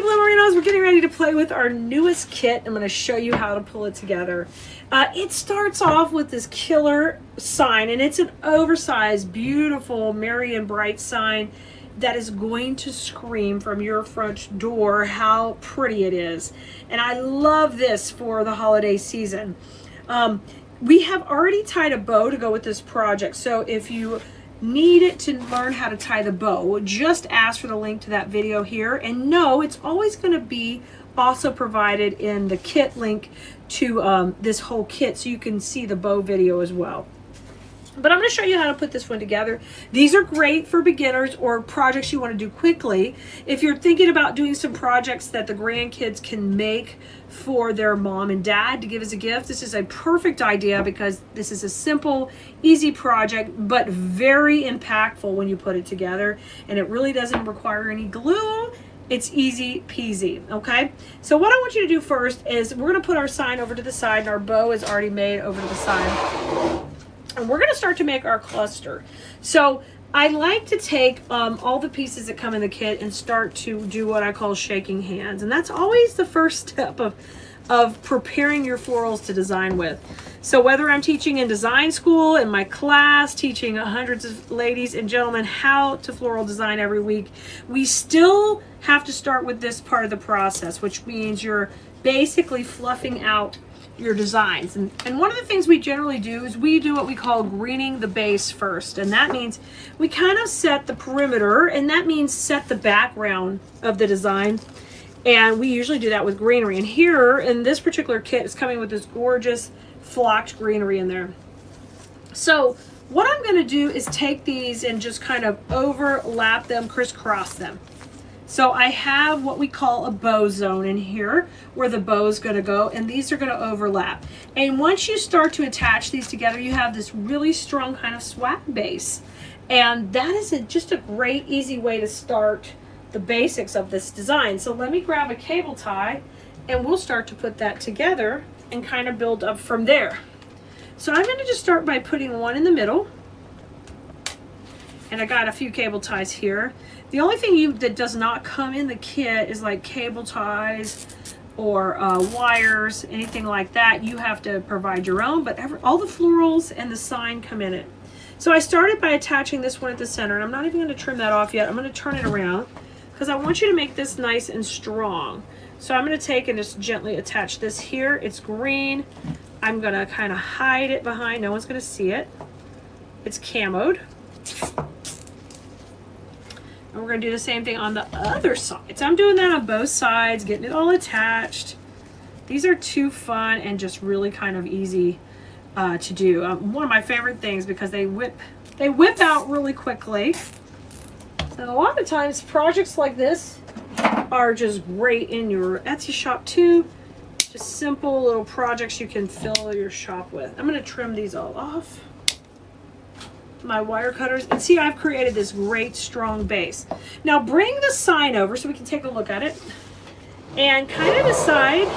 Glimmerinos, we're getting ready to play with our newest kit. I'm going to show you how to pull it together. It starts off with this killer sign, and it's an oversized, beautiful, merry and bright sign that is going to scream from your front door how pretty it is. And I love this for the holiday season. We have already tied a bow to go with this project, so if you need it to learn how to tie the bow, just ask for the link to that video here. And no, it's always going to be also provided in the kit link to this whole kit, so you can see the bow video as well. But I'm going to show you how to put this one together. These are great for beginners or projects you want to do quickly. If you're thinking about doing some projects that the grandkids can make for their mom and dad to give as a gift, this is a perfect idea because this is a simple, easy project, but very impactful when you put it together. And it really doesn't require any glue. It's easy peasy, okay? So what I want you to do first is we're going to put our sign over to the side, and our bow is already made over to the side. And we're going to start to make our cluster. So I like to take all the pieces that come in the kit and start to do what I call shaking hands. And that's always the first step of preparing your florals to design with. So whether I'm teaching in design school, in my class, teaching hundreds of ladies and gentlemen how to floral design every week, we still have to start with this part of the process, which means you're basically fluffing out your designs. And one of the things we generally do is we do what we call greening the base first. And that means we kind of set the perimeter, and that means set the background of the design. And we usually do that with greenery. And here in this particular kit is coming with this gorgeous flocked greenery in there. So what I'm going to do is take these and just kind of overlap them, crisscross them. So I have what we call a bow zone in here where the bow is going to go, and these are going to overlap. And once you start to attach these together, you have this really strong kind of swag base. And that is just a great, easy way to start the basics of this design. So let me grab a cable tie, and we'll start to put that together and kind of build up from there. So I'm going to just start by putting one in the middle. And I got a few cable ties here. The only thing that does not come in the kit is like cable ties or wires, anything like that. You have to provide your own, but all the florals and the sign come in it. So I started by attaching this one at the center, and I'm not even going to trim that off yet. I'm going to turn it around because I want you to make this nice and strong. So I'm going to take and just gently attach this here. It's green. I'm going to kind of hide it behind. No one's going to see it. It's camoed. And we're going to do the same thing on the other side. So I'm doing that on both sides, getting it all attached. These are too fun and just really kind of easy to do. One of my favorite things because they whip out really quickly. And a lot of times projects like this are just great in your Etsy shop too. Just simple little projects you can fill your shop with. I'm going to trim these all off. My wire cutters, and see, I've created this great strong base. Now bring the sign over so we can take a look at it and kind of decide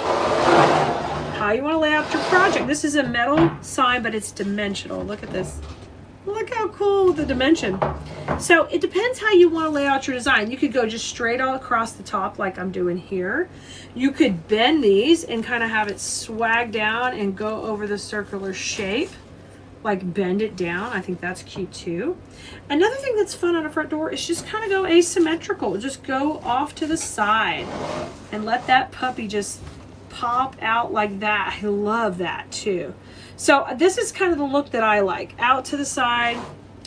how you want to lay out your project. This is a metal sign, but it's dimensional. Look at this. Look how cool the dimension. So it depends how you want to lay out your design. You could go just straight all across the top like I'm doing here. You could bend these and kind of have it swag down and go over the circular shape. Like bend it down. I think that's cute too. Another thing that's fun on a front door is just kind of go asymmetrical. Just go off to the side and let that puppy just pop out like that. I love that too. So this is kind of the look that I like. Out to the side,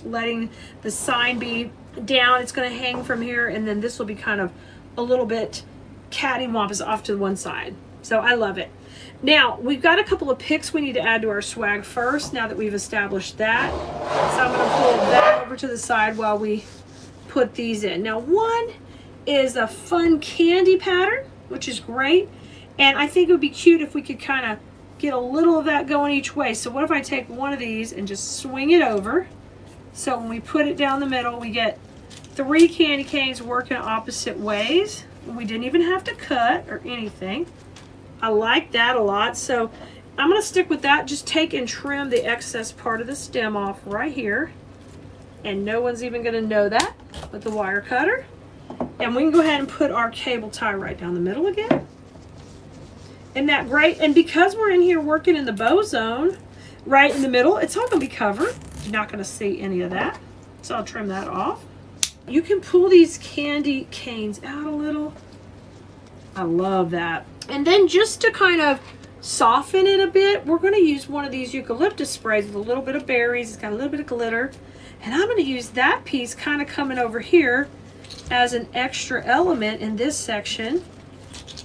letting the sign be down. It's going to hang from here, and then this will be kind of a little bit cattywampus off to one side. So I love it. Now, we've got a couple of picks we need to add to our swag first, now that we've established that. So I'm going to pull that over to the side while we put these in. Now, one is a fun candy pattern, which is great. And I think it would be cute if we could kind of get a little of that going each way. So what if I take one of these and just swing it over? So when we put it down the middle, we get 3 candy canes working opposite ways. We didn't even have to cut or anything. I like that a lot. So I'm going to stick with that. Just take and trim the excess part of the stem off right here. And no one's even going to know that with the wire cutter. And we can go ahead and put our cable tie right down the middle again. Isn't that great? And because we're in here working in the bow zone, right in the middle, it's all going to be covered. You're not going to see any of that. So I'll trim that off. You can pull these candy canes out a little. I love that. And then just to kind of soften it a bit, we're going to use one of these eucalyptus sprays with a little bit of berries. It's got a little bit of glitter. And I'm going to use that piece kind of coming over here as an extra element in this section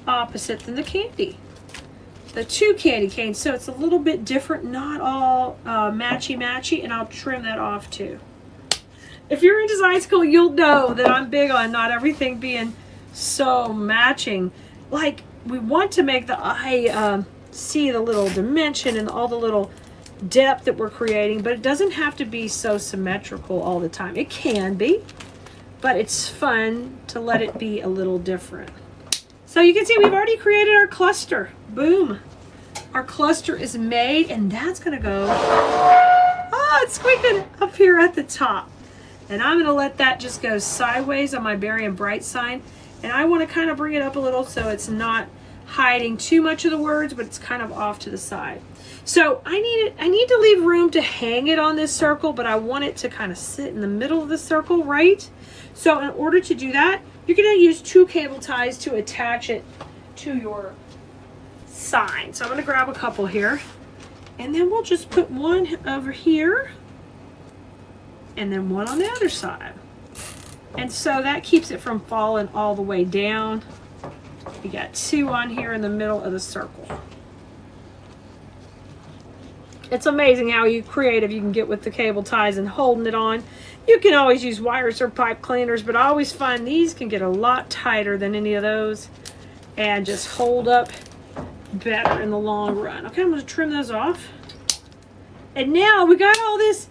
opposite than the candy. The two candy canes, so it's a little bit different, not all matchy-matchy, and I'll trim that off too. If you're into whimsical, you'll know that I'm big on not everything being so matching. Like, we want to make the eye see the little dimension and all the little depth that we're creating, but it doesn't have to be so symmetrical all the time. It can be, but it's fun to let it be a little different. So you can see we've already created our cluster. Boom. Our cluster is made, and that's going to go, oh, it's squeaking up here at the top. And I'm going to let that just go sideways on my berry and bright sign. And I want to kind of bring it up a little so it's not hiding too much of the words, but it's kind of off to the side. So I need to leave room to hang it on this circle, but I want it to kind of sit in the middle of the circle, right? So in order to do that, you're going to use two cable ties to attach it to your sign. So I'm going to grab a couple here, and then we'll just put one over here and then one on the other side. And so that keeps it from falling all the way down. We got two on here in the middle of the circle. It's amazing how creative you can get with the cable ties and holding it on. You can always use wires or pipe cleaners, but I always find these can get a lot tighter than any of those and just hold up better in the long run. Okay, I'm going to trim those off. And now we got all this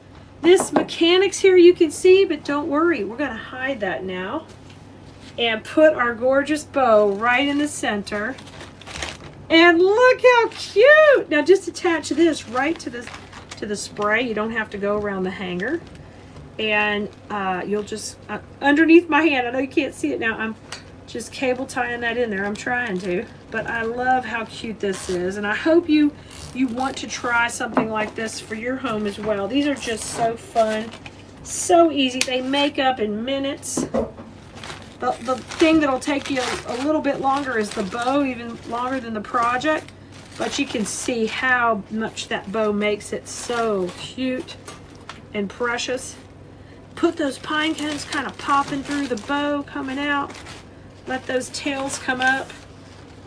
mechanics here you can see, but don't worry, we're going to hide that now and put our gorgeous bow right in the center. And look how cute! Now just attach this right to the spray. You don't have to go around the hanger. And you'll just, underneath my hand, I know you can't see it now, I'm just cable tying that in there. I'm trying to. But I love how cute this is. And I hope you want to try something like this for your home as well. These are just so fun. So easy. They make up in minutes. The thing that'll take you a little bit longer is the bow, even longer than the project. But you can see how much that bow makes it so cute and precious. Put those pine cones kind of popping through the bow, coming out. Let those tails come up.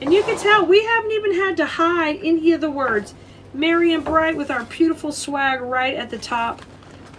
And you can tell we haven't even had to hide any of the words. Merry and bright with our beautiful swag right at the top.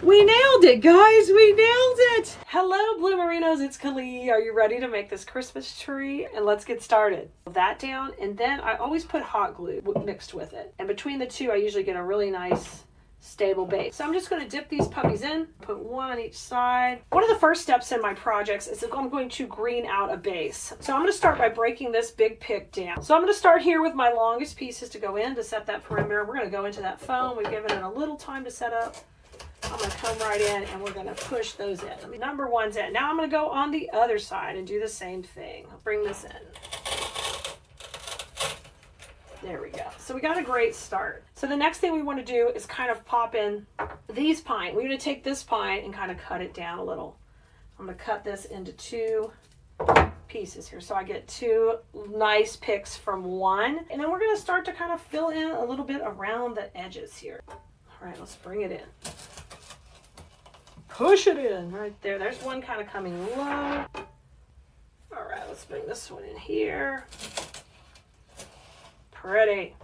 We nailed it, guys. We nailed it. Hello, Blue Merinos. It's Keleas. Are you ready to make this Christmas tree? And let's get started. That down, and then I always put hot glue mixed with it. And between the two, I usually get a really nice stable base. So I'm just going to dip these puppies in, put one on each side. One of the first steps in my projects is I'm going to green out a base. So I'm going to start by breaking this big pick down. So I'm going to start here with my longest pieces to go in to set that perimeter. We're going to go into that foam. We've given it a little time to set up. I'm going to come right in and we're going to push those in. Number one's in. Now I'm going to go on the other side and do the same thing. I'll bring this in. There we go. So we got a great start. So the next thing we want to do is kind of pop in these pine. We're going to take this pine and kind of cut it down a little. I'm going to cut this into two pieces here. So I get two nice picks from one. And then we're going to start to kind of fill in a little bit around the edges here. All right, let's bring it in. Push it in right there. There's one kind of coming low. All right, let's bring this one in here. Pretty.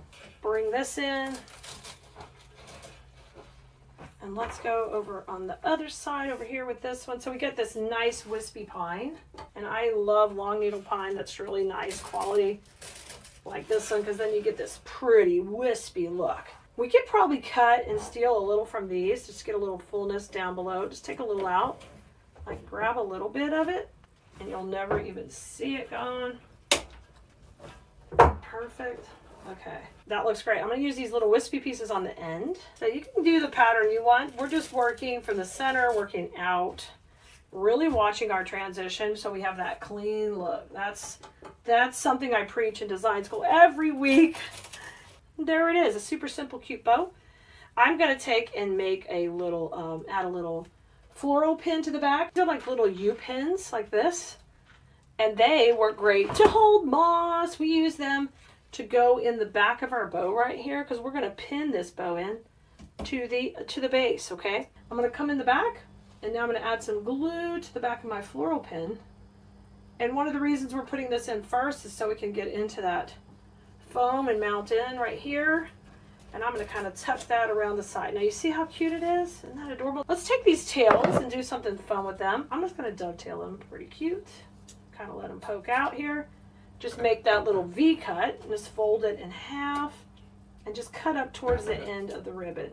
Bring this in. And let's go over on the other side over here with this one. So we get this nice wispy pine. And I love long needle pine. That's really nice quality like this one, because then you get this pretty wispy look. We could probably cut and steal a little from these, just get a little fullness down below. Just take a little out, like grab a little bit of it, and you'll never even see it gone. Perfect. Okay, that looks great. I'm going to use these little wispy pieces on the end. So you can do the pattern you want. We're just working from the center, working out. really watching our transition so we have that clean look. That's something I preach in design school every week. There it is, a super simple, cute bow. I'm going to take and make a little, add a little floral pin to the back. They're like little U pins like this. And they work great to hold moss. We use them to go in the back of our bow right here because we're going to pin this bow in to the base, okay? I'm going to come in the back, and now I'm going to add some glue to the back of my floral pin. And one of the reasons we're putting this in first is so we can get into that foam and mount in right here. And I'm going to kind of tuck that around the side. Now you see how cute it is? Isn't that adorable? Let's take these tails and do something fun with them. I'm just going to dovetail them pretty cute. Kind of let them poke out here. Just make that little V cut and just fold it in half and just cut up towards the end of the ribbon.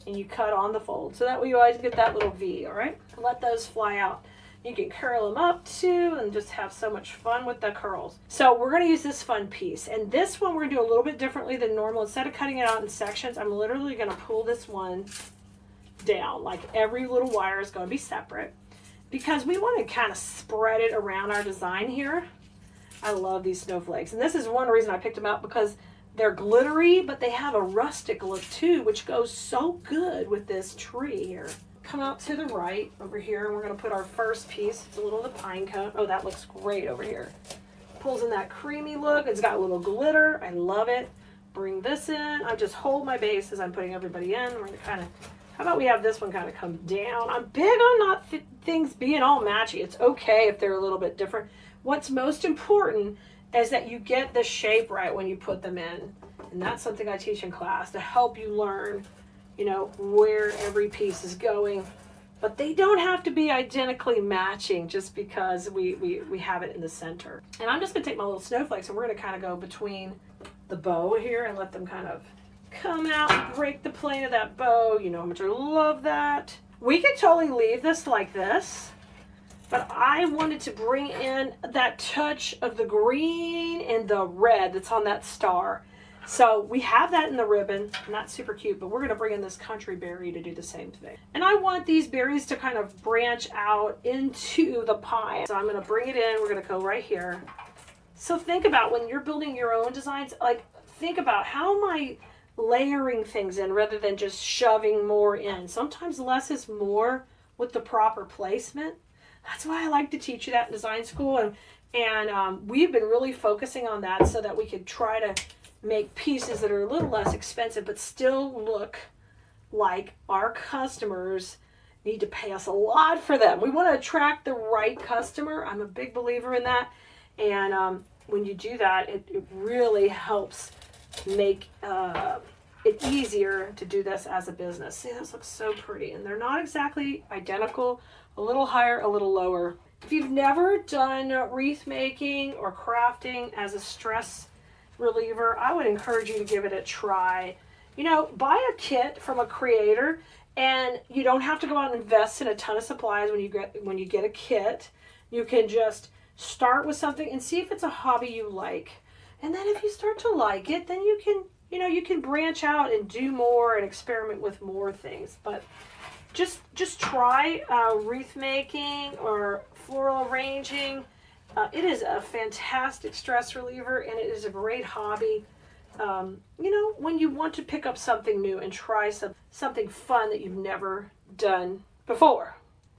And you cut on the fold. So that way you always get that little V, all right? Let those fly out. You can curl them up too and just have so much fun with the curls. So we're going to use this fun piece. And this one we're going to do a little bit differently than normal. Instead of cutting it out in sections, I'm literally going to pull this one down. Like every little wire is going to be separate because we want to kind of spread it around our design here. I love these snowflakes. And this is one reason I picked them out because they're glittery, but they have a rustic look too, which goes so good with this tree here. Come out to the right over here, and we're going to put our first piece. It's a little of the pine cone. Oh, that looks great over here. Pulls in that creamy look. It's got a little glitter. I love it. Bring this in. I just hold my base as I'm putting everybody in. We're going to kind of, how about we have this one kind of come down? I'm big on not things being all matchy. It's okay if they're a little bit different. What's most important is that you get the shape right when you put them in. And that's something I teach in class to help you learn, you know, where every piece is going. But they don't have to be identically matching just because we have it in the center. And I'm just going to take my little snowflakes and we're going to kind of go between the bow here and let them kind of come out and break the plane of that bow. You know how much I love that. We could totally leave this like this, but I wanted to bring in that touch of the green and the red that's on that star. So we have that in the ribbon, not super cute, but we're going to bring in this country berry to do the same thing. And I want these berries to kind of branch out into the pie. So I'm going to bring it in. We're going to go right here. So think about when you're building your own designs, like think about how am I layering things in rather than just shoving more in. Sometimes less is more with the proper placement. That's why I like to teach you that in design school. And we've been really focusing on that so that we could try to make pieces that are a little less expensive but still look like our customers need to pay us a lot for them. We want to attract the right customer. I'm a big believer in that. And when you do that, it really helps make it easier to do this as a business. See, this looks so pretty. And they're not exactly identical, a little higher, a little lower. If you've never done wreath making or crafting as a stress reliever, I would encourage you to give it a try. You know, buy a kit from a creator, and you don't have to go out and invest in a ton of supplies when you get a kit. You can just start with something and see if it's a hobby you like. And then if you start to like it, then you can branch out and do more and experiment with more things. But just try wreath making or floral arranging. It is a fantastic stress reliever, and it is a great hobby. You know, when you want to pick up something new and try something fun that you've never done before.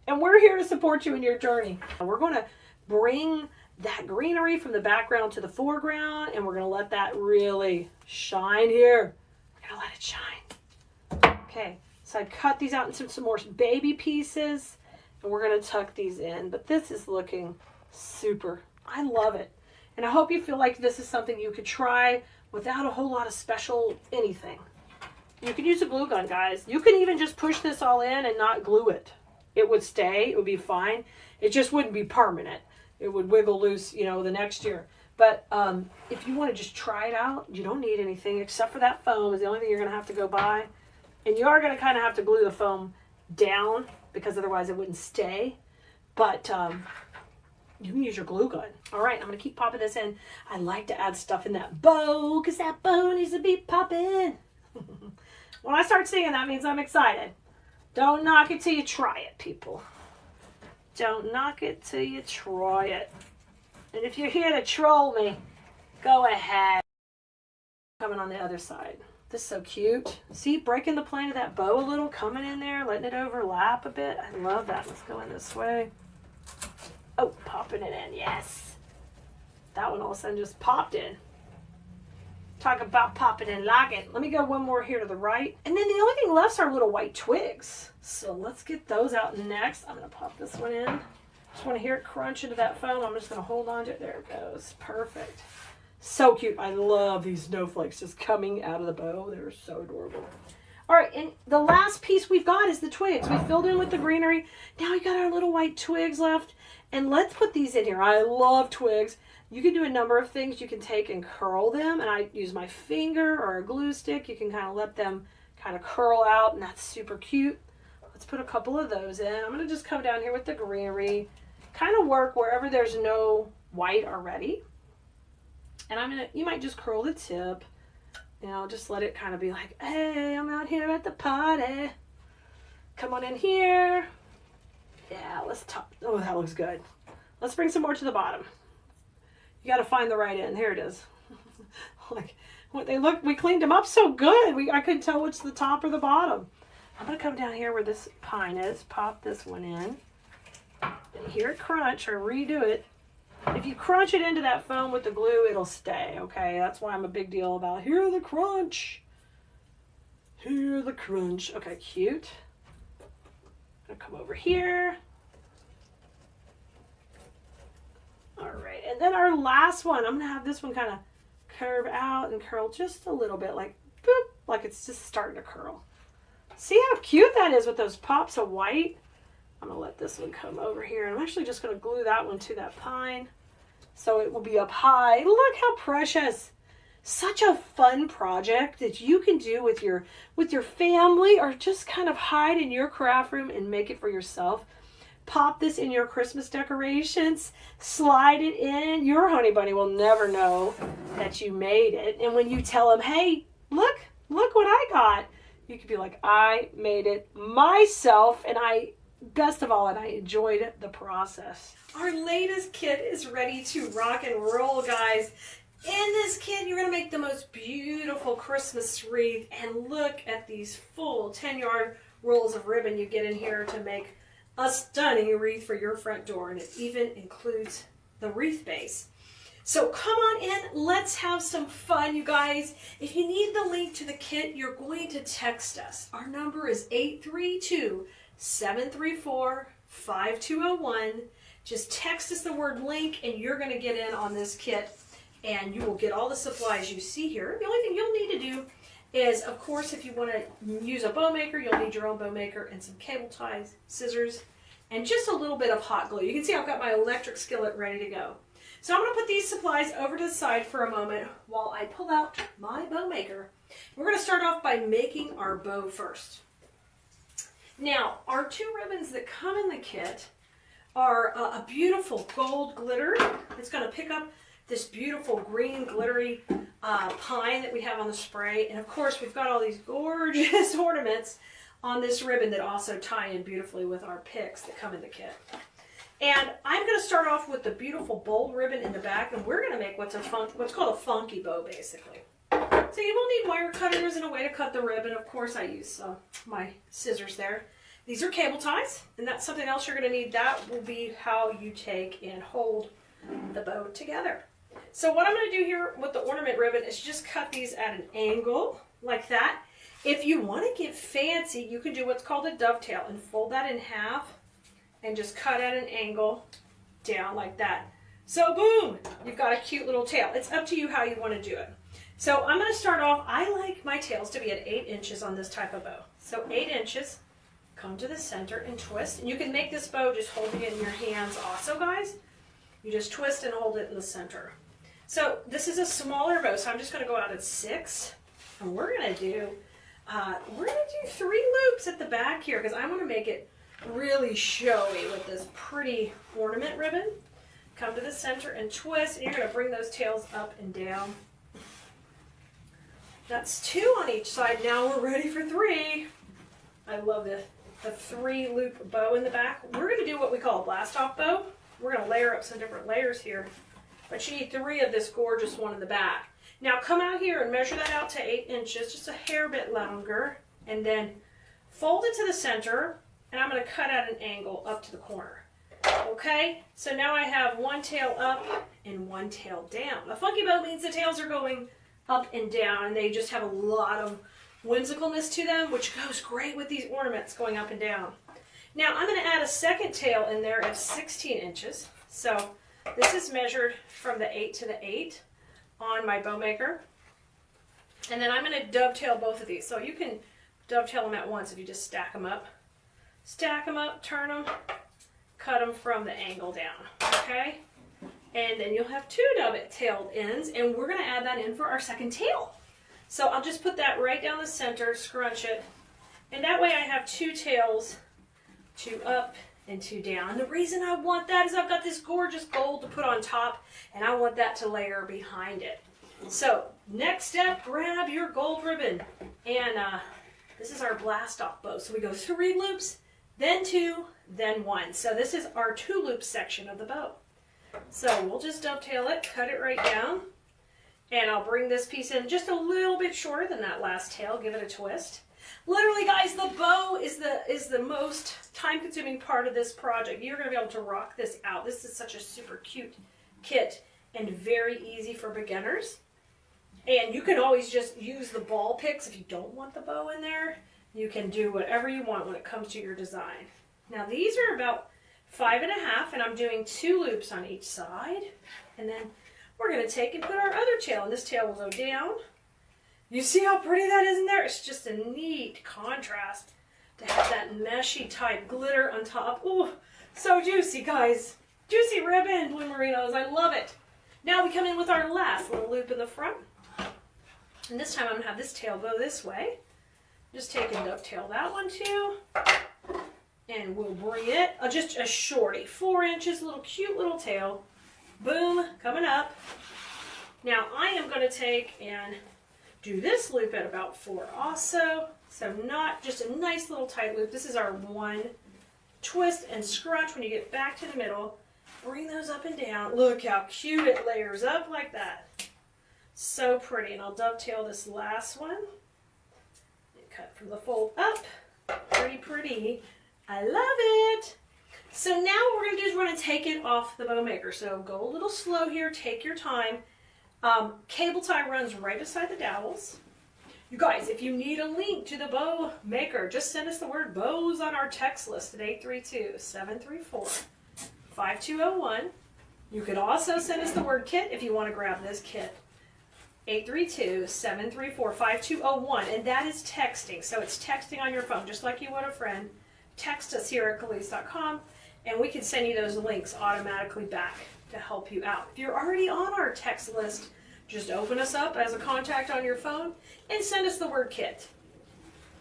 And we're here to support you in your journey. We're going to bring that greenery from the background to the foreground, and we're going to let that really shine here. We're going to let it shine. Okay, so I cut these out into some more baby pieces, and we're going to tuck these in. But this is looking super. I love it. And I hope you feel like this is something you could try without a whole lot of special anything. You could use a glue gun, guys. You can even just push this all in and not glue it. It would stay. It would be fine. It just wouldn't be permanent. It would wiggle loose, you know, the next year. But if you want to just try it out, you don't need anything except for that foam is the only thing you're going to have to go buy. And you are going to kind of have to glue the foam down because otherwise it wouldn't stay. But you can use your glue gun. All right, I'm going to keep popping this in. I like to add stuff in that bow because that bow needs to be popping. When I start singing, that means I'm excited. Don't knock it till you try it, people. Don't knock it till you try it. And if you're here to troll me, go ahead. Coming on the other side. This is so cute. See, breaking the plane of that bow a little, coming in there, letting it overlap a bit. I love that. Let's go in this way. Oh, popping it in, yes. That one all of a sudden just popped in. Talk about popping in like it. Let me go one more here to the right. And then the only thing left are little white twigs. So let's get those out next. I'm going to pop this one in. Just want to hear it crunch into that foam. I'm just going to hold on to it. There it goes. Perfect. So cute. I love these snowflakes just coming out of the bow. They're so adorable. All right, and the last piece we've got is the twigs. We filled in with the greenery. Now we got our little white twigs left. And let's put these in here. I love twigs. You can do a number of things. You can take and curl them, and I use my finger or a glue stick. You can kind of let them kind of curl out, and that's super cute. Let's put a couple of those in. I'm going to just come down here with the greenery, kind of work wherever there's no white already. And you might just curl the tip, you know, just let it kind of be like, hey, I'm out here at the party. Come on in here. Yeah, let's top. Oh, that looks good. Let's bring some more to the bottom. You got to find the right end. Here it is. Like what they look, we cleaned them up so good. I couldn't tell which the top or the bottom. I'm going to come down here where this pine is, pop this one in, and hear it crunch or redo it. If you crunch it into that foam with the glue, it'll stay, okay? That's why I'm a big deal about hear the crunch. Hear the crunch. Okay, cute. I'm going to come over here. All right, and then our last one, I'm going to have this one kind of curve out and curl just a little bit, like boop, like it's just starting to curl. See how cute that is with those pops of white? I'm going to let this one come over here. I'm actually just going to glue that one to that pine so it will be up high. Look how precious. Such a fun project that you can do with your family or just kind of hide in your craft room and make it for yourself. Pop this in your Christmas decorations, slide it in. Your honey bunny will never know that you made it. And when you tell him, hey, look what I got, you could be like, I made it myself, and best of all, I enjoyed the process. Our latest kit is ready to rock and roll, guys. In this kit, you're going to make the most beautiful Christmas wreath, and look at these full 10-yard rolls of ribbon you get in here to make a stunning wreath for your front door, and it even includes the wreath base. So come on in, let's have some fun, you guys. If you need the link to the kit, you're going to text us. Our number is 832-734-5201. Just text us the word link and you're going to get in on this kit, and you will get all the supplies you see here. The only thing you'll need to do is, of course, if you want to use a bow maker, you'll need your own bow maker and some cable ties, scissors, and just a little bit of hot glue. You can see I've got my electric skillet ready to go. So I'm going to put these supplies over to the side for a moment while I pull out my bow maker. We're going to start off by making our bow first. Now, our two ribbons that come in the kit are a beautiful gold glitter. It's going to pick up this beautiful green glittery pine that we have on the spray. And of course, we've got all these gorgeous ornaments on this ribbon that also tie in beautifully with our picks that come in the kit. And I'm going to start off with the beautiful bold ribbon in the back, and we're going to make what's called a funky bow, basically. So you will need wire cutters and a way to cut the ribbon. Of course, I use my scissors there. These are cable ties, and that's something else you're going to need. That will be how you take and hold the bow together. So what I'm going to do here with the ornament ribbon is just cut these at an angle like that. If you want to get fancy, you can do what's called a dovetail and fold that in half and just cut at an angle down like that. So boom, you've got a cute little tail. It's up to you how you want to do it. So I'm going to start off, I like my tails to be at 8 inches on this type of bow. So 8 inches, come to the center and twist. And you can make this bow just holding it in your hands also, guys. You just twist and hold it in the center. So this is a smaller bow, so I'm just going to go out at 6. And we're going to do 3 loops at the back here because I want to make it really showy with this pretty ornament ribbon. Come to the center and twist, and you're going to bring those tails up and down. That's 2 on each side. Now we're ready for 3. I love this. the 3-loop bow in the back. We're going to do what we call a blast-off bow. We're going to layer up some different layers here. But you need 3 of this gorgeous one in the back. Now come out here and measure that out to 8 inches, just a hair bit longer, and then fold it to the center, and I'm going to cut at an angle up to the corner. Okay, so now I have one tail up and one tail down. A funky bow means the tails are going up and down, and they just have a lot of whimsicalness to them, which goes great with these ornaments going up and down. Now I'm going to add a second tail in there at 16 inches. So this is measured from the 8 to the 8 on my bow maker. And then I'm going to dovetail both of these. So you can dovetail them at once if you just stack them up. Stack them up, turn them, cut them from the angle down, okay? And then you'll have 2 dovetailed ends, and we're going to add that in for our second tail. So I'll just put that right down the center, scrunch it, and that way I have 2 tails, 2 up and 2 down. And the reason I want that is I've got this gorgeous gold to put on top, and I want that to layer behind it. So next step, grab your gold ribbon, and this is our blast-off bow. So we go 3 loops, then 2, then 1. So this is our 2-loop section of the bow. So we'll just dovetail it, cut it right down, and I'll bring this piece in just a little bit shorter than that last tail, give it a twist. Literally, guys, the bow is the most time-consuming part of this project. You're going to be able to rock this out. This is such a super cute kit and very easy for beginners. And you can always just use the ball picks if you don't want the bow in there. You can do whatever you want when it comes to your design. Now these are about 5 1/2, and I'm doing 2 loops on each side. And then we're going to take and put our other tail, and this tail will go down. You see how pretty that is in there? It's just a neat contrast to have that meshy type glitter on top. Ooh, so juicy, guys. Juicy ribbon, Blue Merinos. I love it. Now we come in with our last little loop in the front. And this time I'm going to have this tail go this way. Just take and dovetail that one too. And we'll bring it, just a shorty, 4 inches, little cute little tail. Boom, coming up. Now I am going to take and do this loop at about 4 also. So not just a nice little tight loop. This is our 1 twist and scrunch when you get back to the middle. Bring those up and down. Look how cute it layers up like that. So pretty. And I'll dovetail this last one. And cut from the fold up. Pretty, pretty. I love it. So now what we're going to do is we're going to take it off the bow maker. So go a little slow here. Take your time. Cable tie runs right beside the dowels. You guys, if you need a link to the bow maker, just send us the word bows on our text list at 832-734-5201. You could also send us the word kit if you want to grab this kit. 832-734-5201, and that is texting. So it's texting on your phone, just like you would a friend. Text us here at Keleas.com, and we can send you those links automatically back to help you out. If you're already on our text list, just open us up as a contact on your phone and send us the word kit,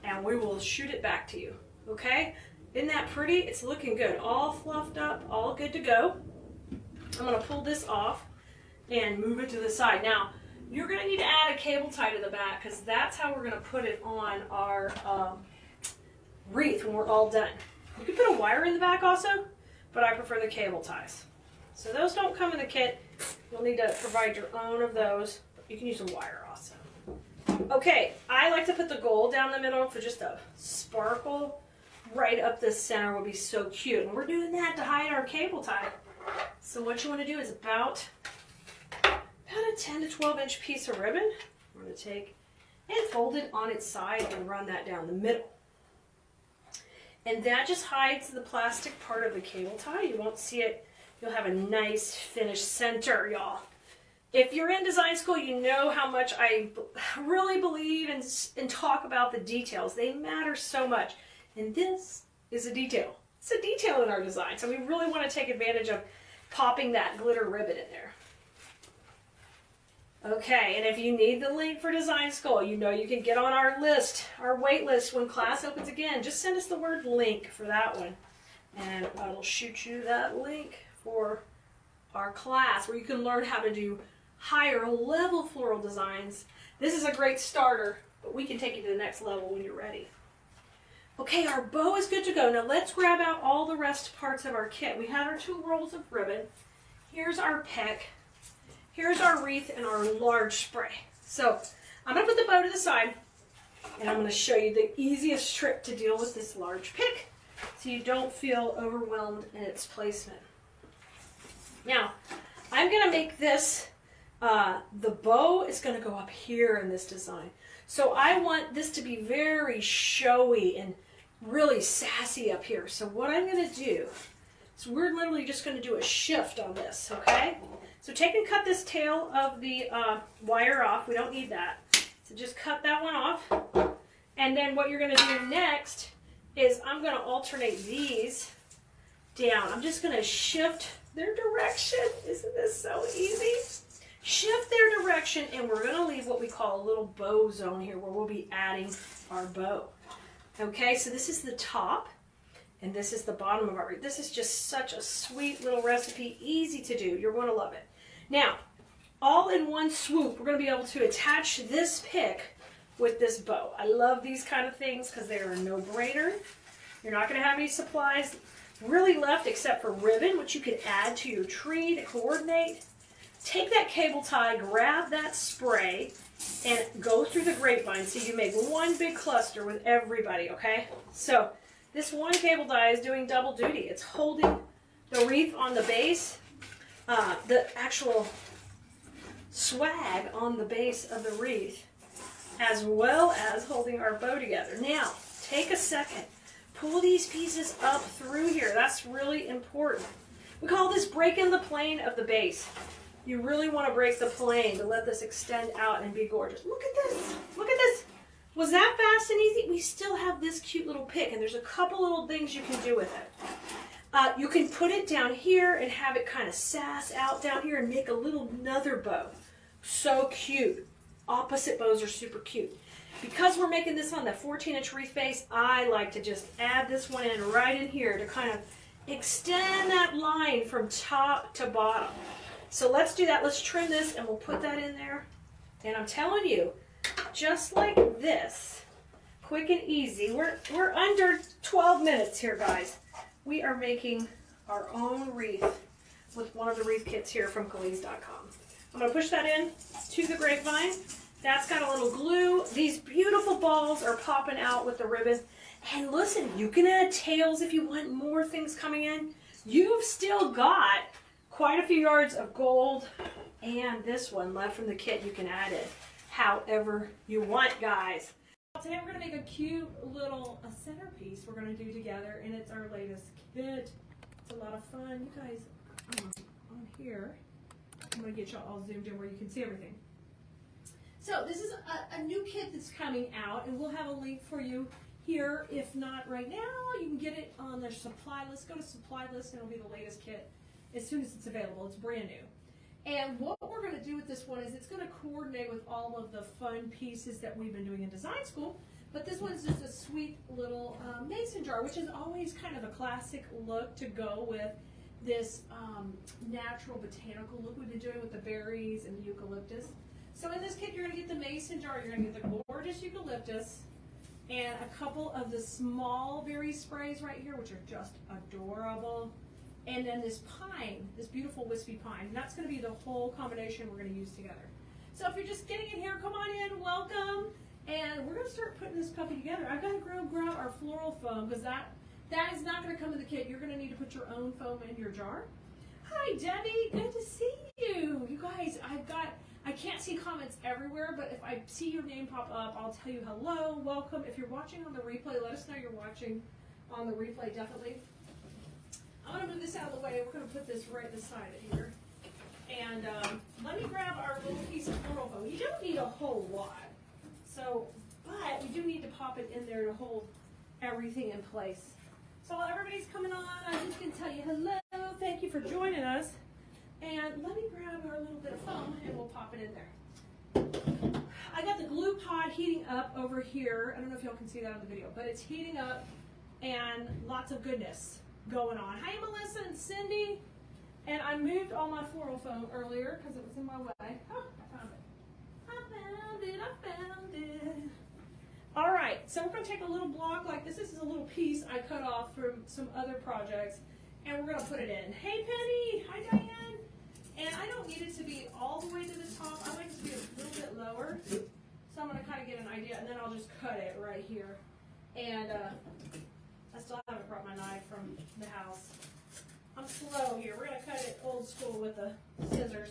and we will shoot it back to you. Okay? Isn't that pretty? It's looking good. All fluffed up, all good to go. I'm going to pull this off and move it to the side. Now, you're going to need to add a cable tie to the back because that's how we're going to put it on our wreath when we're all done. You can put a wire in the back also, but I prefer the cable ties. So those don't come in the kit. You'll need to provide your own of those. You can use a wire also. Okay, I like to put the gold down the middle for just a sparkle. Right up the center would be so cute. And we're doing that to hide our cable tie. So what you want to do is about a 10 to 12 inch piece of ribbon. We're going to take and fold it on its side and run that down the middle. And that just hides the plastic part of the cable tie. You won't see it. You'll have a nice finished center, y'all. If you're in design school, you know how much I really believe and talk about the details. They matter so much. And this is a detail. It's a detail in our design. So we really want to take advantage of popping that glitter ribbon in there. Okay, and if you need the link for design school, you know you can get on our list, our wait list when class opens again. Just send us the word link for that one. And it'll shoot you that link for our class where you can learn how to do higher level floral designs. This is a great starter, but we can take you to the next level when you're ready. Okay, our bow is good to go. Now let's grab out all the rest parts of our kit. We have our 2 rolls of ribbon. Here's our pick. Here's our wreath and our large spray. So I'm going to put the bow to the side, and I'm going to show you the easiest trick to deal with this large pick so you don't feel overwhelmed in its placement. Now, I'm going to make this, the bow is going to go up here in this design. So I want this to be very showy and really sassy up here. So what I'm going to do is we're literally just going to do a shift on this, okay? So take and cut this tail of the wire off. We don't need that. So just cut that one off. And then what you're going to do next is I'm going to alternate these down. I'm just going to shift their direction. Isn't this so easy? Shift their direction, and we're going to leave what we call a little bow zone here where we'll be adding our bow. Okay, so this is the top, and this is the bottom of our wreath. This is just such a sweet little recipe, easy to do. You're going to love it. Now, all in one swoop, we're going to be able to attach this pick with this bow. I love these kind of things because they're a no-brainer. You're not going to have any supplies really left except for ribbon, which you could add to your tree to coordinate. Take that cable tie, grab that spray, and go through the grapevine so you make one big cluster with everybody, okay? So this one cable tie is doing double duty. It's holding the wreath on the base, the actual swag on the base of the wreath, as well as holding our bow together. Now, take a second. Pull these pieces up through here. That's really important. We call this breaking the plane of the base. You really want to break the plane to let this extend out and be gorgeous. Look at this. Look at this. Was that fast and easy? We still have this cute little pick, and there's a couple little things you can do with it. You can put it down here and have it kind of sass out down here and make a little another bow. So cute. Opposite bows are super cute. Because we're making this on the 14-inch wreath base, I like to just add this one in right in here to kind of extend that line from top to bottom. So let's do that. Let's trim this and we'll put that in there. And I'm telling you, just like this, quick and easy. We're under 12 minutes here, guys. We are making our own wreath with one of the wreath kits here from Keleas.com. I'm going to push that in to the grapevine. That's got a little glue. These beautiful balls are popping out with the ribbon. And listen, you can add tails if you want more things coming in. You've still got quite a few yards of gold and this one left from the kit. You can add it however you want, guys. Today we're going to make a cute little centerpiece we're going to do together, and it's our latest kit. It's a lot of fun. You guys, on here, I'm going to get y'all all zoomed in where you can see everything. So this is a new kit that's coming out, and we'll have a link for you here. If not right now, you can get it on their supply list. Go to supply list, and it'll be the latest kit as soon as it's available. It's brand new. And what we're going to do with this one is it's going to coordinate with all of the fun pieces that we've been doing in design school. But this one's just a sweet little mason jar, which is always kind of a classic look to go with this natural botanical look we've been doing with the berries and the eucalyptus. So in this kit, you're going to get the mason jar, you're going to get the gorgeous eucalyptus, and a couple of the small berry sprays right here, which are just adorable. And then this pine, this beautiful wispy pine. And that's going to be the whole combination we're going to use together. So if you're just getting in here, come on in, welcome. And we're going to start putting this puppy together. I've got to grab our floral foam because that is not going to come in the kit. You're going to need to put your own foam in your jar. Hi, Debbie. Good to see you. You guys, I can't see comments everywhere, but if I see your name pop up, I'll tell you hello, welcome. If you're watching on the replay, let us know you're watching on the replay, definitely. I'm going to move this out of the way. We're going to put this right beside it here. And let me grab our little piece of floral foam. You don't need a whole lot. So, but we do need to pop it in there to hold everything in place. So while everybody's coming on, I'm just going to tell you hello. Thank you for joining us. And let me grab our little bit of foam and we'll pop it in there. I got the glue pod heating up over here. I don't know if y'all can see that on the video, but it's heating up and lots of goodness going on. Hi, Melissa and Cindy. And I moved all my floral foam earlier because it was in my way. Oh, I found it. I found it. All right. right, so we're going to take a little block like this. This is a little piece I cut off from some other projects, and we're going to put it in. Hey, Penny. Hi, Diane. And I don't need it to be all the way to the top. I like it to be a little bit lower. So I'm going to kind of get an idea, and then I'll just cut it right here. And I still haven't brought my knife from the house. I'm slow here. We're going to cut it old school with the scissors.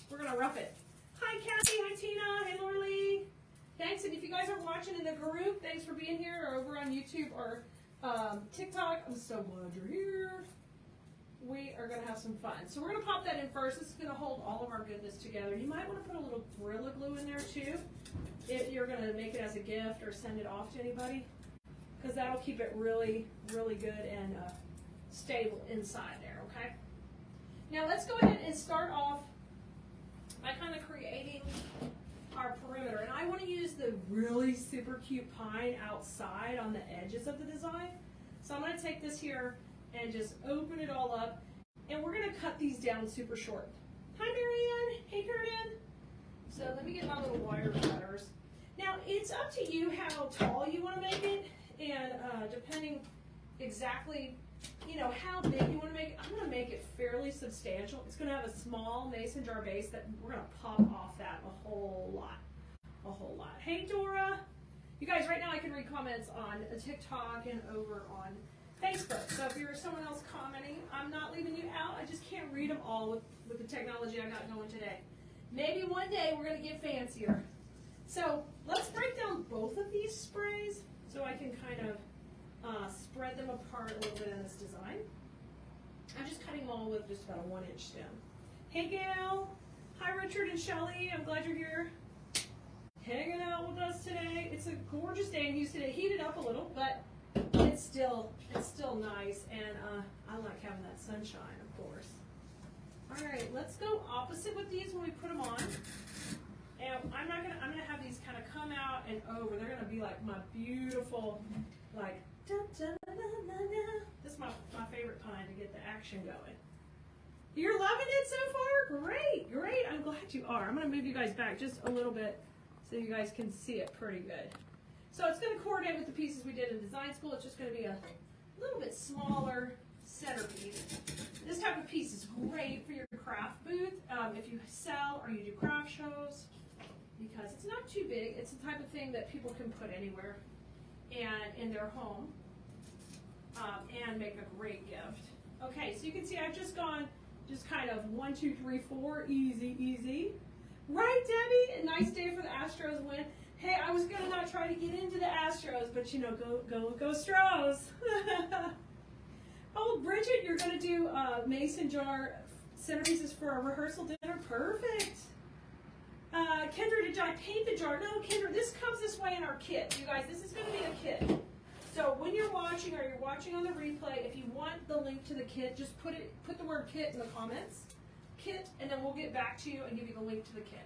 We're going to rough it. Hi, Kathy. Hi, Tina. Hey, Lorely. Thanks. And if you guys are watching in the group, thanks for being here, or over on YouTube or TikTok. I'm so glad you're here. We are going to have some fun. So we're going to pop that in first. This is going to hold all of our goodness together. You might want to put a little Gorilla Glue in there too, if you're going to make it as a gift or send it off to anybody, because that'll keep it really, really good and stable inside there, okay? Now let's go ahead and start off by kind of creating our perimeter. And I want to use the really super cute pine outside on the edges of the design. So I'm going to take this here and just open it all up. And we're going to cut these down super short. Hi, Marianne. Hey, Curtin. So let me get my little wire cutters. Now, it's up to you how tall you want to make it. And depending exactly, you know, how big you want to make it, I'm going to make it fairly substantial. It's going to have a small mason jar base that we're going to pop off that a whole lot. A whole lot. Hey, Dora. You guys, right now I can read comments on TikTok and over on Facebook. So if you're someone else commenting, I'm not leaving you out. I just can't read them all with the technology I got going today. Maybe one day we're going to get fancier. So let's break down both of these sprays so I can kind of spread them apart a little bit in this design. I'm just cutting them all with just about a 1-inch stem. Hey, Gail. Hi, Richard and Shelly. I'm glad you're here hanging out with us today. It's a gorgeous day in Houston. It heated up a little, but it's still nice, and I like having that sunshine, of course. All right, let's go opposite with these when we put them on. And I'm gonna have these kind of come out and over. They're gonna be like my beautiful, like da, da, da, da, da. This is my favorite kind to get the action going. You're loving it so far? Great, great. I'm glad you are. I'm gonna move you guys back just a little bit so you guys can see it pretty good. So it's going to coordinate with the pieces we did in design school. It's just going to be a little bit smaller centerpiece. This type of piece is great for your craft booth if you sell or you do craft shows, because it's not too big. It's the type of thing that people can put anywhere and in their home and make a great gift. Okay, so you can see I've just gone just kind of 1, 2, 3, 4, easy, easy. Right, Debbie? A nice day for the Astros win. Hey, I was gonna not try to get into the Astros, but you know, go Stros. Oh, Bridget, you're gonna do mason jar centerpieces for a rehearsal dinner. Perfect. Kendra, did I paint the jar? No, Kendra, this comes this way in our kit. You guys, this is gonna be a kit. So when you're watching or you're watching on the replay, if you want the link to the kit, just put the word kit in the comments. Kit, and then we'll get back to you and give you the link to the kit.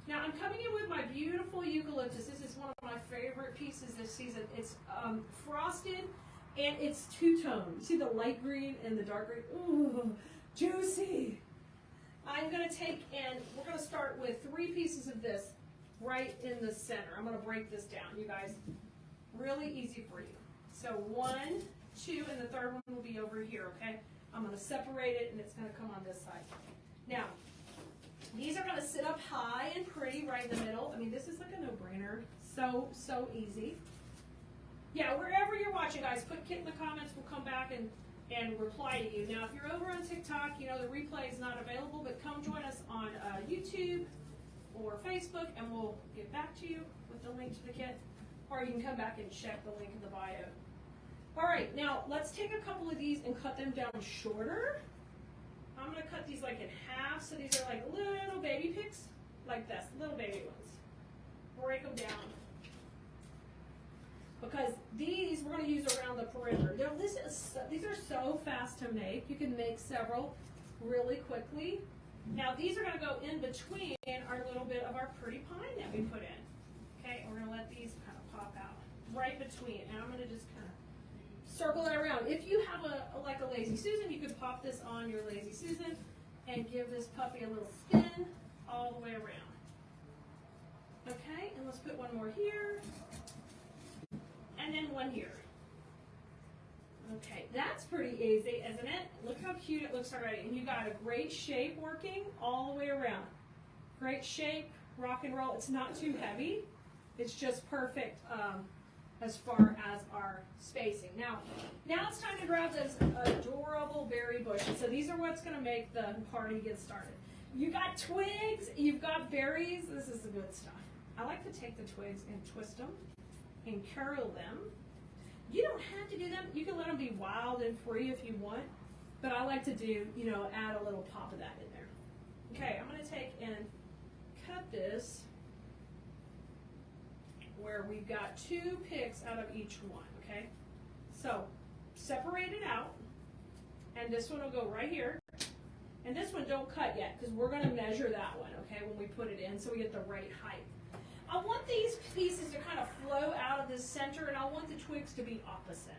Now I'm coming in with my beautiful eucalyptus. This is one of my favorite pieces this season. It's frosted and it's two-tone. See the light green and the dark green? Ooh, juicy. I'm going to take and we're going to start with 3 pieces of this right in the center. I'm going to break this down, you guys. Really easy for you. So 1, 2, and the third one will be over here, okay? I'm going to separate it and it's going to come on this side. Now, these are going to sit up high and pretty right in the middle. I mean, this is like a no-brainer. So easy. Yeah, wherever you're watching, guys, put kit in the comments. We'll come back and reply to you. Now, if you're over on TikTok, you know the replay is not available, but come join us on YouTube or Facebook, and we'll get back to you with the link to the kit. Or you can come back and check the link in the bio. All right, now let's take a couple of these and cut them down shorter. I'm going to cut these like in half, so these are like little baby picks, like this, little baby ones. Break them down. Because these we're going to use around the perimeter. Now, these are so fast to make. You can make several really quickly. Now these are going to go in between our little bit of our pretty pine that we put in. Okay, we're going to let these kind of pop out right between, and I'm going to just kind of circle it around. If you have like a Lazy Susan, you could pop this on your Lazy Susan and give this puppy a little spin all the way around. Okay, and let's put one more here. and then one here. Okay, that's pretty easy, isn't it? Look how cute it looks already. And you got a great shape working all the way around. Great shape, rock and roll. It's not too heavy. It's just perfect as far as our spacing. Now it's time to grab those adorable berry bushes. So these are what's going to make the party get started. You got twigs, you've got berries. This is the good stuff. I like to take the twigs and twist them and curl them. You don't have to do them. You can let them be wild and free if you want. But I like to do, add a little pop of that in there. Okay, I'm going to take and cut this where we've got 2 picks out of each one, okay? So separate it out, and this one will go right here. And this one don't cut yet because we're going to measure that one, okay, when we put it in so we get the right height. I want these pieces to kind of flow out of the center, and I want the twigs to be opposite.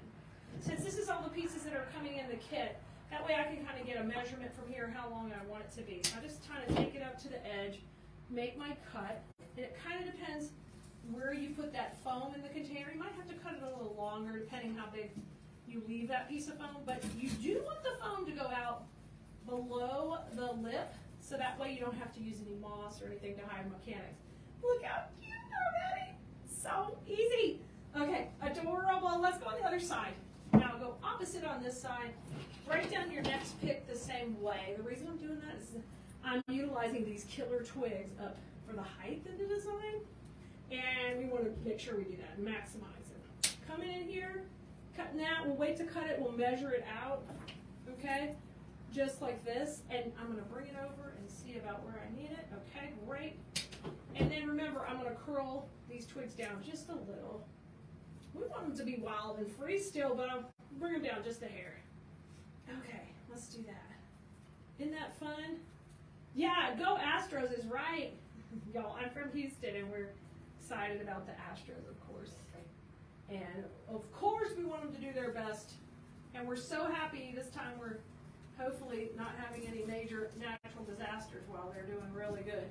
Since this is all the pieces that are coming in the kit, that way I can kind of get a measurement from here how long I want it to be. So I just kind of take it up to the edge, make my cut, and it kind of depends where you put that foam in the container. You might have to cut it a little longer depending how big you leave that piece of foam, but you do want the foam to go out below the lip so that way you don't have to use any moss or anything to hide mechanics. Look how cute already. So easy. Okay, adorable. Let's go on the other side. Now go opposite on this side. Write down your next pick the same way. The reason I'm doing that is I'm utilizing these killer twigs up for the height of the design. And we want to make sure we do that, maximize it. Coming in here, cutting that. We'll wait to cut it. We'll measure it out. Okay, just like this. And I'm going to bring it over and see about where I need it. Okay, great. And then remember, I'm going to curl these twigs down just a little. We want them to be wild and free still, but I'll bring them down just a hair. Okay, let's do that. Isn't that fun? Yeah, go Astros is right. Y'all, I'm from Houston, and we're excited about the Astros, of course. And of course, we want them to do their best. And we're so happy this time we're hopefully not having any major natural disasters while they're doing really good.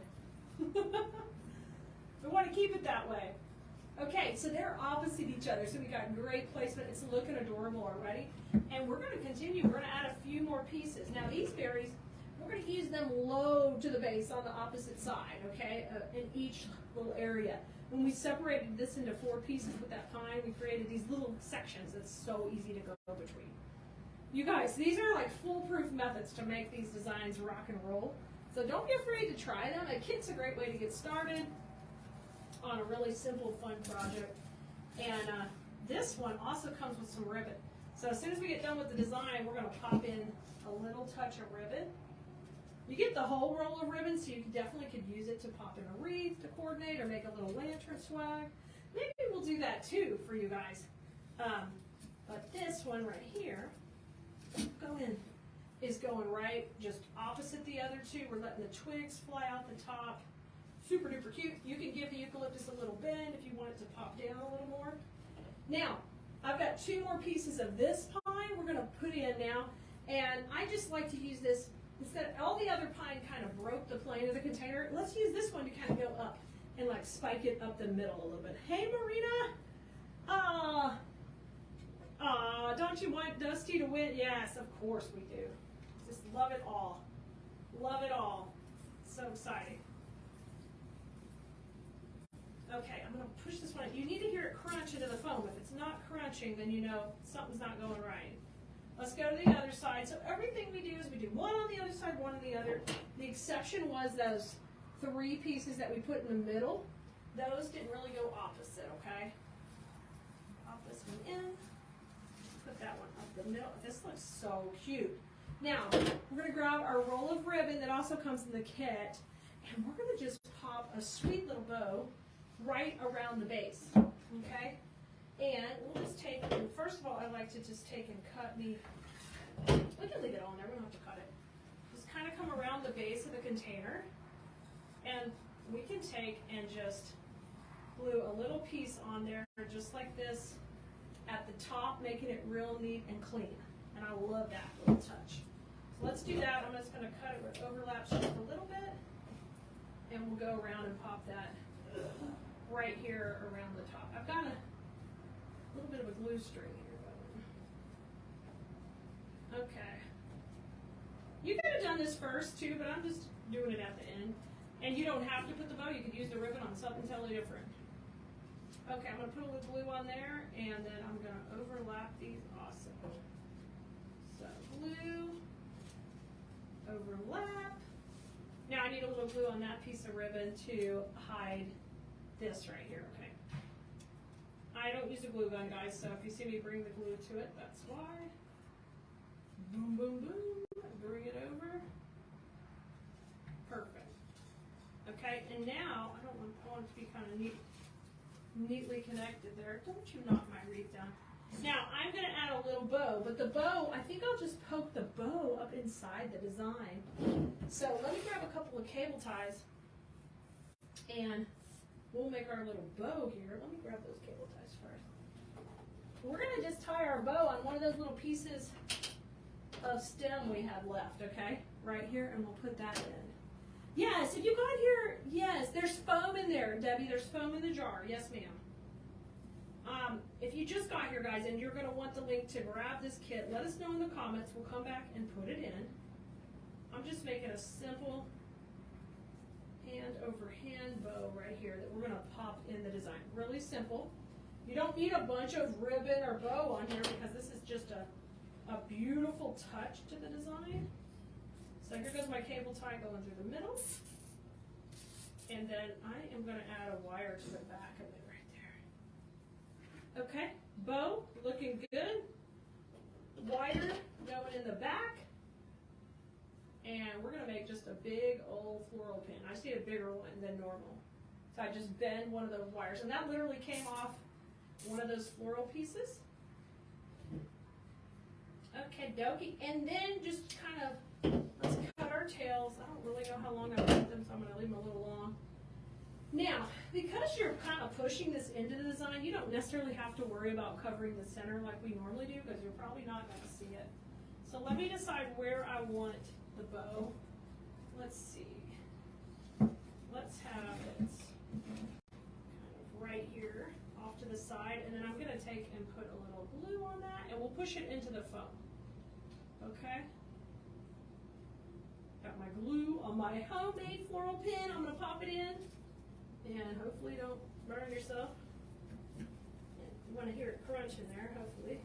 We want to keep it that way. Okay, so they're opposite each other, so we got great placement. It's looking adorable already. And we're going to continue. We're going to add a few more pieces. Now these berries, we're going to use them low to the base on the opposite side, okay, in each little area. When we separated this into 4 pieces with that pine, we created these little sections that's so easy to go between. You guys, these are like foolproof methods to make these designs rock and roll. So don't be afraid to try them. A kit's a great way to get started on a really simple, fun project. And this one also comes with some ribbon. So as soon as we get done with the design, we're going to pop in a little touch of ribbon. You get the whole roll of ribbon, so you definitely could use it to pop in a wreath to coordinate or make a little lantern swag. Maybe we'll do that too for you guys. But this one right here, is going right just opposite the other 2. We're letting the twigs fly out the top. Super duper cute. You can give the eucalyptus a little bend if you want it to pop down a little more. Now, I've got 2 more pieces of this pine we're going to put in now. And I just like to use this, instead all the other pine kind of broke the plane of the container, let's use this one to kind of go up and like spike it up the middle a little bit. Hey Marina! Don't you want Dusty to win? Yes, of course we do. Just love it all. Love it all. So exciting. Okay, I'm going to push this one. You need to hear it crunch into the foam. If it's not crunching, then you know something's not going right. Let's go to the other side. So everything we do is we do one on the other side, one on the other. The exception was those 3 pieces that we put in the middle. Those didn't really go opposite, okay? Pop this one in. Put that one up the middle. This looks so cute. Now, we're going to grab our roll of ribbon that also comes in the kit, and we're going to just pop a sweet little bow right around the base, okay? And we'll just take, and first of all, I like to just take and cut the, we can leave it on there, we don't have to cut it. Just kind of come around the base of the container, and we can take and just glue a little piece on there, just like this, at the top, making it real neat and clean. And I love that little touch. So let's do that. I'm just going to cut it where it overlaps just a little bit, and we'll go around and pop that right here around the top. I've got a little bit of a glue string here. Okay. You could have done this first too, but I'm just doing it at the end. And you don't have to put the bow, you could use the ribbon on something totally different. Okay, I'm going to put a little glue on there, and then I'm going to overlap these. Awesome. So glue, overlap. Now I need a little glue on that piece of ribbon to hide this right here, okay? I don't use a glue gun, guys, so if you see me bring the glue to it, that's why. Boom, boom, boom. Bring it over. Perfect. Okay, and now I want it to be kind of neatly connected there. Don't you knock my wreath down. Now I'm going to add a little bow, but the bow, I think I'll just poke the bow up inside the design. So let me grab a couple of cable ties, and we'll make our little bow here. Let me grab those cable ties first. We're going to just tie our bow on one of those little pieces of stem we have left, okay? Right here, and we'll put that in. Yes, if you got here, yes, there's foam in there, Debbie. There's foam in the jar. Yes, ma'am. If you just got here, guys, and you're going to want the link to grab this kit, let us know in the comments. We'll come back and put it in. I'm just making a simple hand over hand bow right here that we're going to pop in the design. Really simple. You don't need a bunch of ribbon or bow on here because this is just a beautiful touch to the design. So here goes my cable tie going through the middle. And then I am going to add a wire to the back of it right there. Okay, bow looking good. Wire going in the back. And we're going to make just a big old floral pin. I just need a bigger one than normal. So I just bend one of those wires. And that literally came off one of those floral pieces. Okay, dokie. And then just kind of, let's cut our tails. I don't really know how long I've left them, so I'm going to leave them a little long. Now, because you're kind of pushing this into the design, you don't necessarily have to worry about covering the center like we normally do because you're probably not going to see it. So let me decide where I want the bow. Let's see. Let's have it kind of right here off to the side, and then I'm going to take and put a little glue on that, and we'll push it into the foam. Okay? Got my glue on my homemade floral pin. I'm going to pop it in, and hopefully don't burn yourself. You want to hear it crunch in there, hopefully.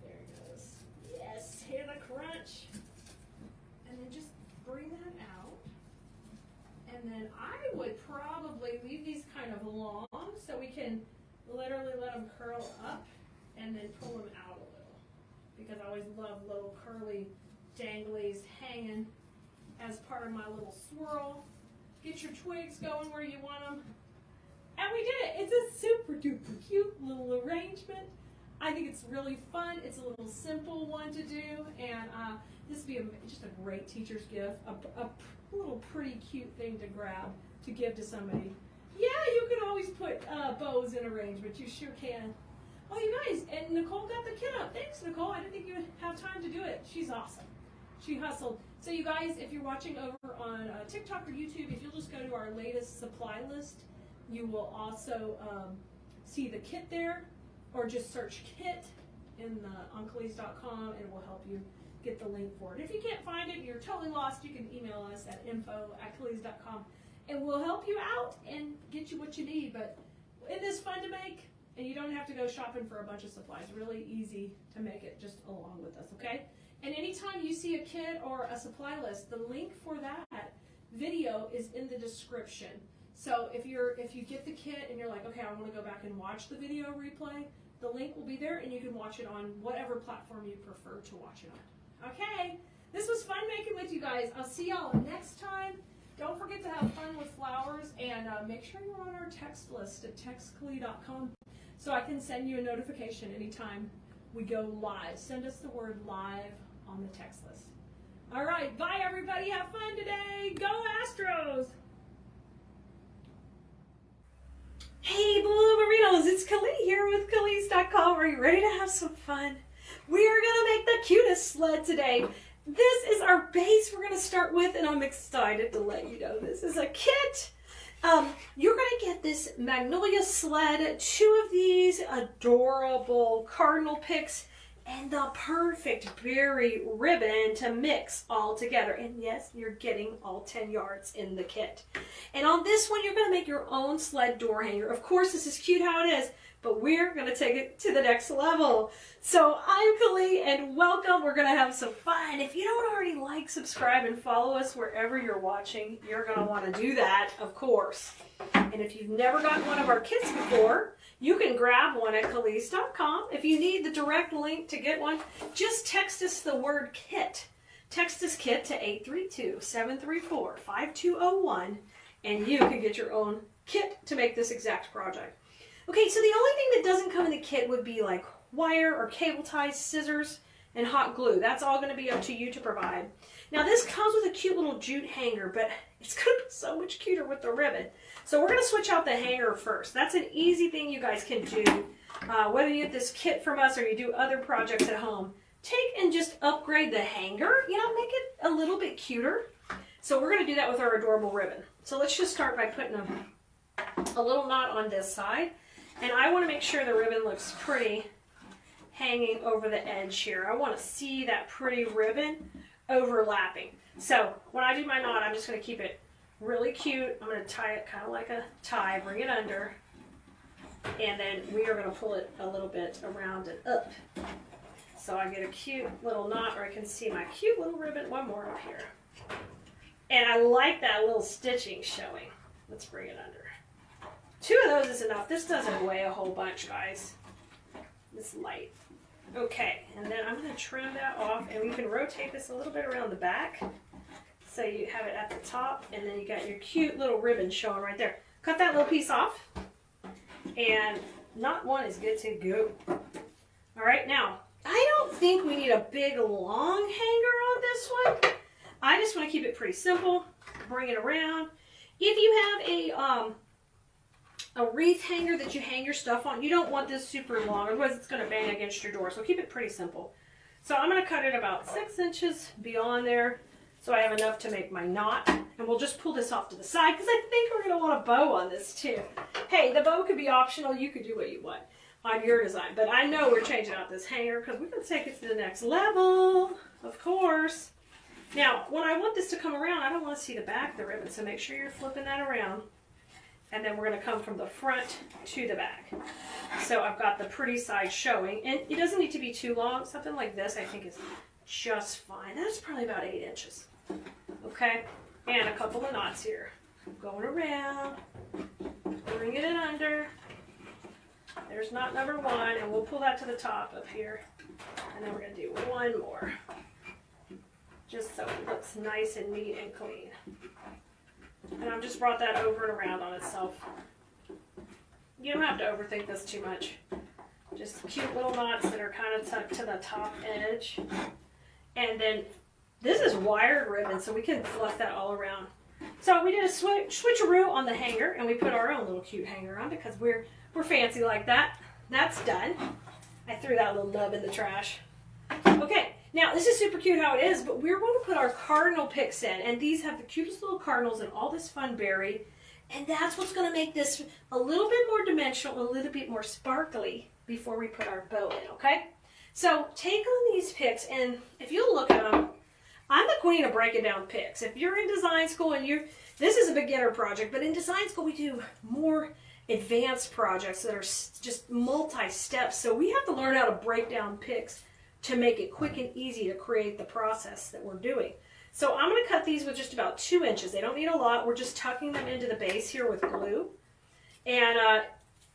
There it goes. Yes, hear the crunch. And then just bring that out. And then I would probably leave these kind of long so we can literally let them curl up and then pull them out a little. Because I always love little curly danglies hanging as part of my little swirl. Get your twigs going where you want them. And we did it. It's a super duper cute little arrangement. I think it's really fun. It's a little simple one to do, and this would be just a great teacher's gift, a little pretty cute thing to grab to give to somebody. Yeah, you can always put bows in arrangements. You sure can. Oh, you guys, and Nicole got the kit up. Thanks, Nicole. I didn't think you would have time to do it. She's awesome. She hustled. So you guys, if you're watching over on TikTok or YouTube, if you'll just go to our latest supply list, you will also see the kit there. Or just search kit on Keleas.com, and it will help you get the link for it. If you can't find it, you're totally lost, you can email us at info@Keleas.com, and we'll help you out and get you what you need. But it is fun to make, and you don't have to go shopping for a bunch of supplies. Really easy to make it just along with us, okay? And anytime you see a kit or a supply list, the link for that video is in the description. So if you get the kit and you're like, okay, I want to go back and watch the video replay, the link will be there, and you can watch it on whatever platform you prefer to watch it on. Okay, this was fun making with you guys. I'll see y'all next time. Don't forget to have fun with flowers, and make sure you're on our text list at textkeleas.com so I can send you a notification anytime we go live. Send us the word live on the text list. All right, bye everybody. Have fun today. Go Astros! Hey, Blueberinos, it's Keleas here with Keleas.com. Are you ready to have some fun? We are going to make the cutest sled today. This is our base we're going to start with, and I'm excited to let you know this is a kit. You're going to get this magnolia sled, 2 of these adorable cardinal picks, and the perfect berry ribbon to mix all together. And yes, you're getting all 10 yards in the kit. And on this one, you're going to make your own sled door hanger. Of course, this is cute how it is, but we're going to take it to the next level. So I'm Keleas, and welcome. We're going to have some fun. If you don't already like, subscribe, and follow us wherever you're watching, you're going to want to do that, of course. And if you've never gotten one of our kits before, you can grab one at Keleas.com. If you need the direct link to get one, just text us the word KIT. Text us KIT to 832-734-5201, and you can get your own kit to make this exact project. Okay, so the only thing that doesn't come in the kit would be like wire or cable ties, scissors, and hot glue. That's all going to be up to you to provide. Now this comes with a cute little jute hanger, but it's going to be so much cuter with the ribbon. So we're going to switch out the hanger first. That's an easy thing you guys can do. Whether you get this kit from us or you do other projects at home, take and just upgrade the hanger, you know, make it a little bit cuter. So we're going to do that with our adorable ribbon. So let's just start by putting a little knot on this side. And I want to make sure the ribbon looks pretty hanging over the edge here. I want to see that pretty ribbon overlapping. So when I do my knot, I'm just going to keep it really cute. I'm going to tie it kind of like a tie, bring it under, and then we are going to pull it a little bit around and up. So I get a cute little knot, or I can see my cute little ribbon. One more up here. And I like that little stitching showing. Let's bring it under. 2 of those is enough. This doesn't weigh a whole bunch, guys. It's light. Okay, and then I'm going to trim that off, and we can rotate this a little bit around the back. So you have it at the top, and then you got your cute little ribbon showing right there. Cut that little piece off, and knot 1 is good to go. All right, now, I don't think we need a big, long hanger on this one. I just want to keep it pretty simple. Bring it around. If you have a wreath hanger that you hang your stuff on, you don't want this super long, otherwise it's going to bang against your door. So keep it pretty simple. So I'm going to cut it about 6 inches beyond there, so I have enough to make my knot. And we'll just pull this off to the side, because I think we're going to want a bow on this too. Hey, the bow could be optional. You could do what you want on your design. But I know we're changing out this hanger because we're going to take it to the next level, of course. Now, when I want this to come around, I don't want to see the back of the ribbon, so make sure you're flipping that around. And then we're going to come from the front to the back. So I've got the pretty side showing. And it doesn't need to be too long. Something like this I think is just fine. That's probably about 8 inches. Okay? And a couple of knots here. Going around. Bringing it under. There's knot number 1. And we'll pull that to the top up here. And then we're going to do 1 more. Just so it looks nice and neat and clean. And I've just brought that over and around on itself. You don't have to overthink this too much. Just cute little knots that are kind of tucked to the top edge. And then this is wired ribbon, so we can fluff that all around. So we did a switcheroo on the hanger, and we put our own little cute hanger on because we're fancy like that. That's done. I threw that little nub in the trash. Okay. Now, this is super cute how it is, but we're going to put our cardinal picks in, and these have the cutest little cardinals and all this fun berry, and that's what's going to make this a little bit more dimensional, a little bit more sparkly before we put our bow in, okay? So, take on these picks, and if you look at them, I'm the queen of breaking down picks. If you're in design school and this is a beginner project, but in design school we do more advanced projects that are just multi-steps, so we have to learn how to break down picks to make it quick and easy to create the process that we're doing. So I'm going to cut these with just about 2 inches. They don't need a lot. We're just tucking them into the base here with glue. And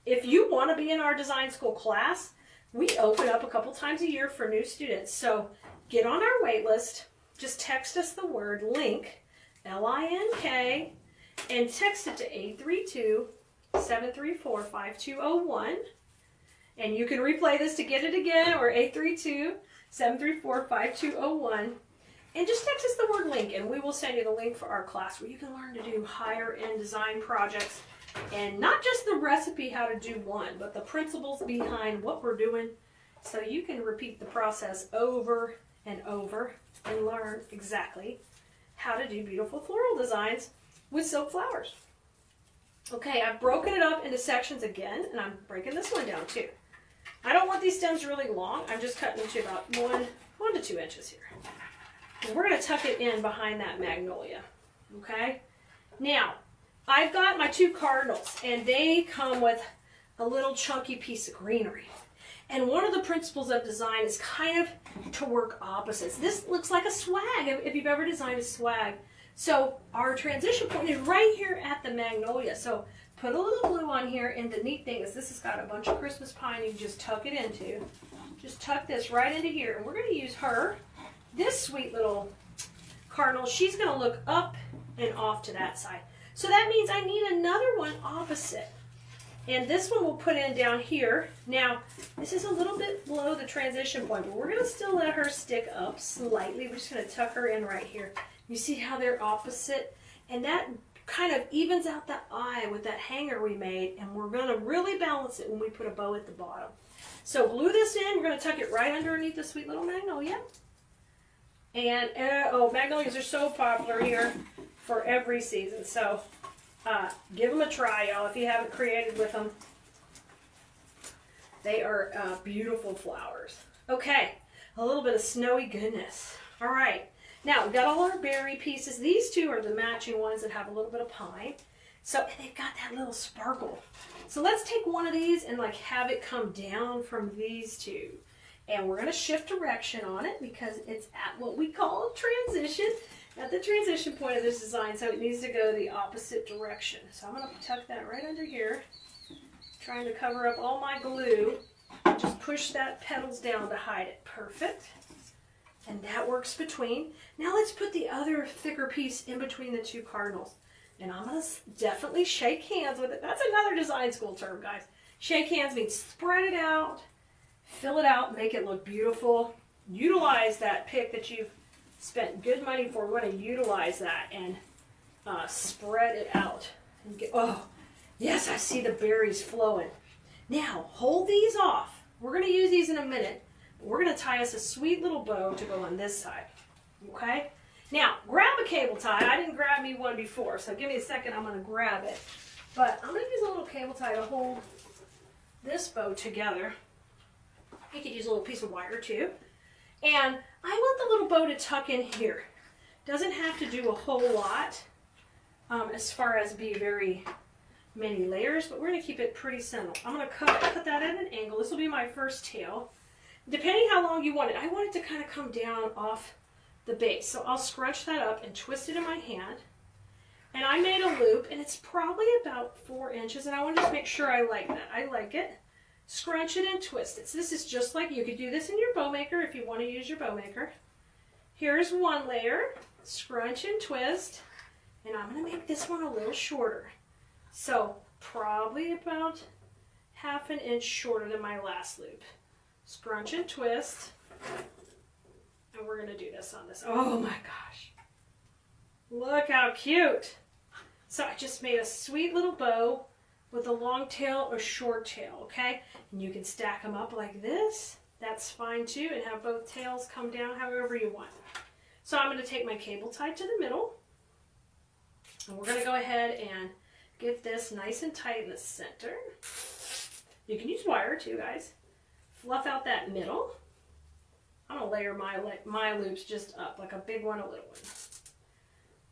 if you want to be in our design school class, we open up a couple times a year for new students. So get on our wait list. Just text us the word LINK, L-I-N-K, and text it to 832-734-5201. And you can replay this to get it again, or 832-734-5201. And just text us the word LINK, and we will send you the link for our class where you can learn to do higher end design projects. And not just the recipe how to do one, but the principles behind what we're doing, so you can repeat the process over and over and learn exactly how to do beautiful floral designs with silk flowers. Okay, I've broken it up into sections again, and I'm breaking this one down too. I don't want these stems really long. I'm just cutting them to about 1 to 2 inches here. And we're going to tuck it in behind that magnolia. Okay? Now, I've got my 2 cardinals, and they come with a little chunky piece of greenery. And one of the principles of design is kind of to work opposites. This looks like a swag, if you've ever designed a swag. So our transition point is right here at the magnolia. So put a little glue on here, and the neat thing is this has got a bunch of Christmas pine you can just tuck it into. Just tuck this right into here, and we're going to use her. This sweet little cardinal, she's going to look up and off to that side. So that means I need another one opposite. And this one we'll put in down here. Now, this is a little bit below the transition point, but we're going to still let her stick up slightly. We're just going to tuck her in right here. You see how they're opposite? And that kind of evens out the eye with that hanger we made, and we're going to really balance it when we put a bow at the bottom. So glue this in. We're going to tuck it right underneath the sweet little magnolia. And, oh, magnolias are so popular here for every season. So give them a try, y'all, if you haven't created with them. They are beautiful flowers. Okay, a little bit of snowy goodness. All right. Now, we've got all our berry pieces. These 2 are the matching ones that have a little bit of pine. So, and they've got that little sparkle. So let's take one of these and like have it come down from these 2. And we're going to shift direction on it because it's at what we call a transition, at the transition point of this design. So it needs to go the opposite direction. So I'm going to tuck that right under here, trying to cover up all my glue. Just push that petals down to hide it. Perfect. And that works between. Now let's put the other thicker piece in between the 2 cardinals. And I'm going to definitely shake hands with it. That's another design school term, guys. Shake hands means spread it out, fill it out, make it look beautiful. Utilize that pick that you've spent good money for. We're going to utilize that and spread it out. And get, oh, yes, I see the berries flowing. Now, hold these off. We're going to use these in a minute. We're going to tie us a sweet little bow to go on this side, okay? Now, grab a cable tie. I didn't grab me one before, so give me a second. I'm going to grab it. But I'm going to use a little cable tie to hold this bow together. You could use a little piece of wire, too. And I want the little bow to tuck in here. Doesn't have to do a whole lot as far as be very many layers, but we're going to keep it pretty simple. I'm going to cut that at an angle. This will be my first tail. Depending how long you want it, I want it to kind of come down off the base. So I'll scrunch that up and twist it in my hand. And I made a loop, and it's probably about 4 inches, and I want to just make sure I like that. I like it. Scrunch it and twist it. So this is just like, you could do this in your bow maker if you want to use your bow maker. Here's one layer. Scrunch and twist. And I'm going to make this one a little shorter. So probably about 1/2 inch shorter than my last loop. Scrunch and twist. And we're going to do this on this. Oh my gosh. Look how cute. So I just made a sweet little bow with a long tail or short tail, okay? And you can stack them up like this. That's fine too, and have both tails come down however you want. So I'm going to take my cable tie to the middle. And we're going to go ahead and get this nice and tight in the center. You can use wire too, guys. Fluff out that middle. I'm going to layer my loops just up, like a big one, a little one.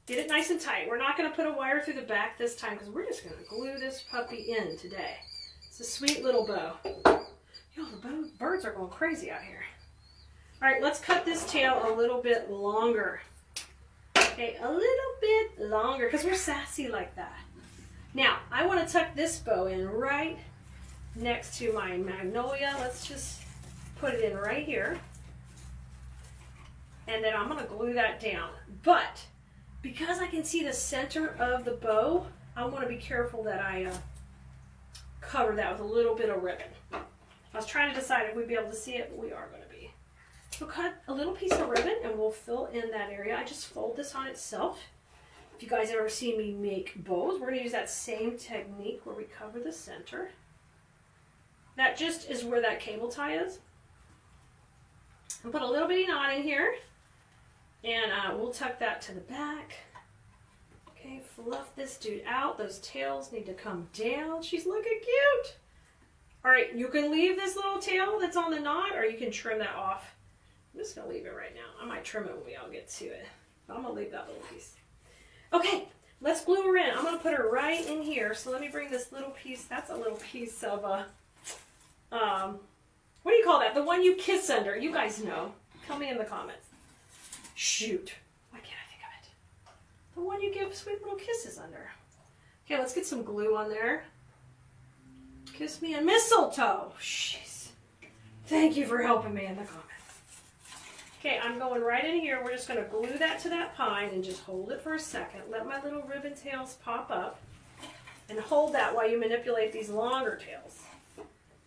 Get it nice and tight. We're not going to put a wire through the back this time because we're just going to glue this puppy in today. It's a sweet little bow. You know, the birds are going crazy out here. All right, let's cut this tail a little bit longer. Okay, a little bit longer because we're sassy like that. Now, I want to tuck this bow in right next to my magnolia. Let's just put it in right here. And then I'm going to glue that down. But because I can see the center of the bow, I want to be careful that I cover that with a little bit of ribbon. I was trying to decide if we'd be able to see it, but we are going to be. So cut a little piece of ribbon and we'll fill in that area. I just fold this on itself. If you guys ever see me make bows, we're going to use that same technique where we cover the center. That just is where that cable tie is. And put a little bitty knot in here. And we'll tuck that to the back. Okay, fluff this dude out. Those tails need to come down. She's looking cute. All right, you can leave this little tail that's on the knot, or you can trim that off. I'm just gonna leave it right now. I might trim it when we all get to it. But I'm gonna leave that little piece. Okay, let's glue her in. I'm gonna put her right in here. So let me bring this little piece. That's a little piece of what do you call that? The one you kiss under. You guys know. Tell me in the comments. Shoot. Why can't I think of it? The one you give sweet little kisses under. Okay, let's get some glue on there. Kiss me and mistletoe. Jeez. Thank you for helping me in the comments. Okay, I'm going right in here. We're just going to glue that to that pine and just hold it for a second. Let my little ribbon tails pop up. And hold that while you manipulate these longer tails.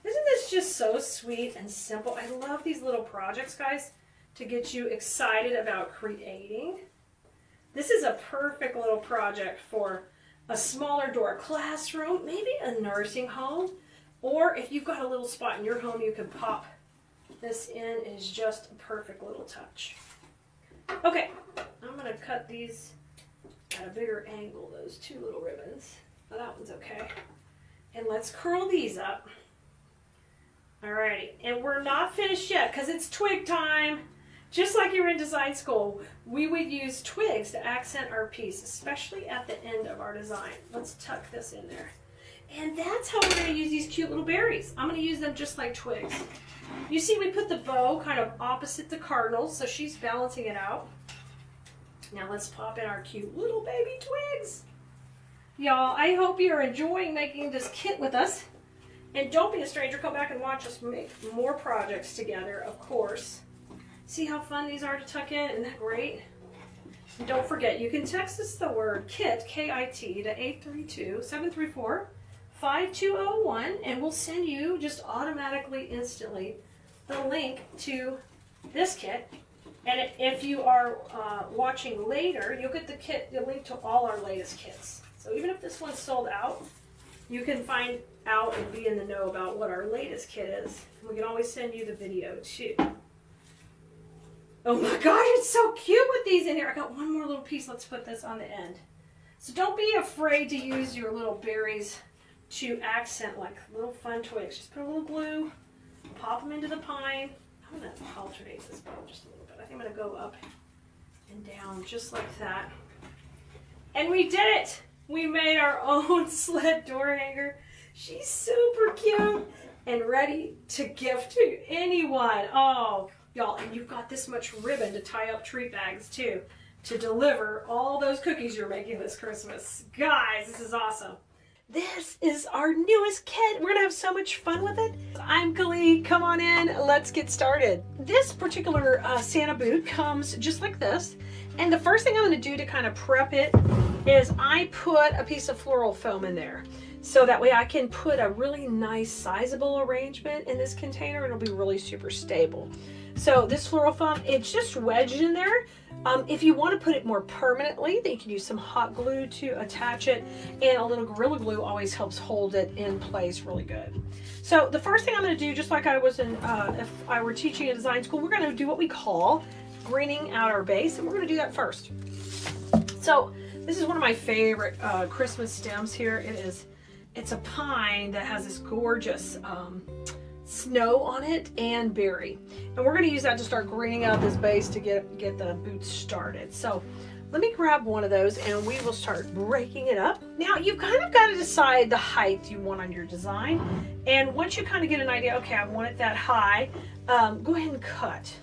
Isn't this just so sweet and simple? I love these little projects, guys, to get you excited about creating. This is a perfect little project for a smaller door classroom, maybe a nursing home, or if you've got a little spot in your home you can pop this in. Is just a perfect little touch. Okay, I'm going to cut these at a bigger angle, those two little ribbons. Oh, that one's okay. And let's curl these up. Alrighty, and we're not finished yet because it's twig time. Just like you were in design school, we would use twigs to accent our piece, especially at the end of our design. Let's tuck this in there. And that's how we're going to use these cute little berries. I'm going to use them just like twigs. You see, we put the bow kind of opposite the Cardinal, so she's balancing it out. Now let's pop in our cute little baby twigs. Y'all, I hope you're enjoying making this kit with us. And don't be a stranger, come back and watch us make more projects together, of course. See how fun these are to tuck in? Isn't that great? And don't forget, you can text us the word KIT, K-I-T, to 832-734-5201, and we'll send you just automatically, instantly, the link to this kit. And if you are watching later, you'll get the link to all our latest kits. So even if this one's sold out, you can find out and be in the know about what our latest kit is. We can always send you the video too. Oh my gosh, it's so cute with these in here. I got one more little piece. Let's put this on the end. So don't be afraid to use your little berries to accent like little fun twigs. Just put a little glue, pop them into the pine. I'm going to alternate this bow just a little bit. I think I'm going to go up and down just like that. And we did it! We made our own sled door hanger. She's super cute and ready to gift to anyone. Oh, y'all, and you've got this much ribbon to tie up treat bags too, to deliver all those cookies you're making this Christmas. Guys, this is awesome. This is our newest kit. We're gonna have so much fun with it. I'm Keleas, come on in, let's get started. This particular Santa boot comes just like this. And the first thing I'm gonna do to kind of prep it is I put a piece of floral foam in there. So that way I can put a really nice sizable arrangement in this container. It'll be really super stable. So this floral foam, it's just wedged in there. If you want to put it more permanently, then you can use some hot glue to attach it, and a little Gorilla Glue always helps hold it in place really good. So the first thing I'm going to do, just like I was in, if I were teaching in design school, we're going to do what we call greening out our base, and we're going to do that first. So this is one of my favorite Christmas stems here. It's a pine that has this gorgeous snow on it and berry, and we're going to use that to start greening out this base to get the boots started. So let me grab one of those and we will start breaking it up. Now you've kind of got to decide the height you want on your design, and once you kind of get an idea, okay, I want it that high, go ahead and cut.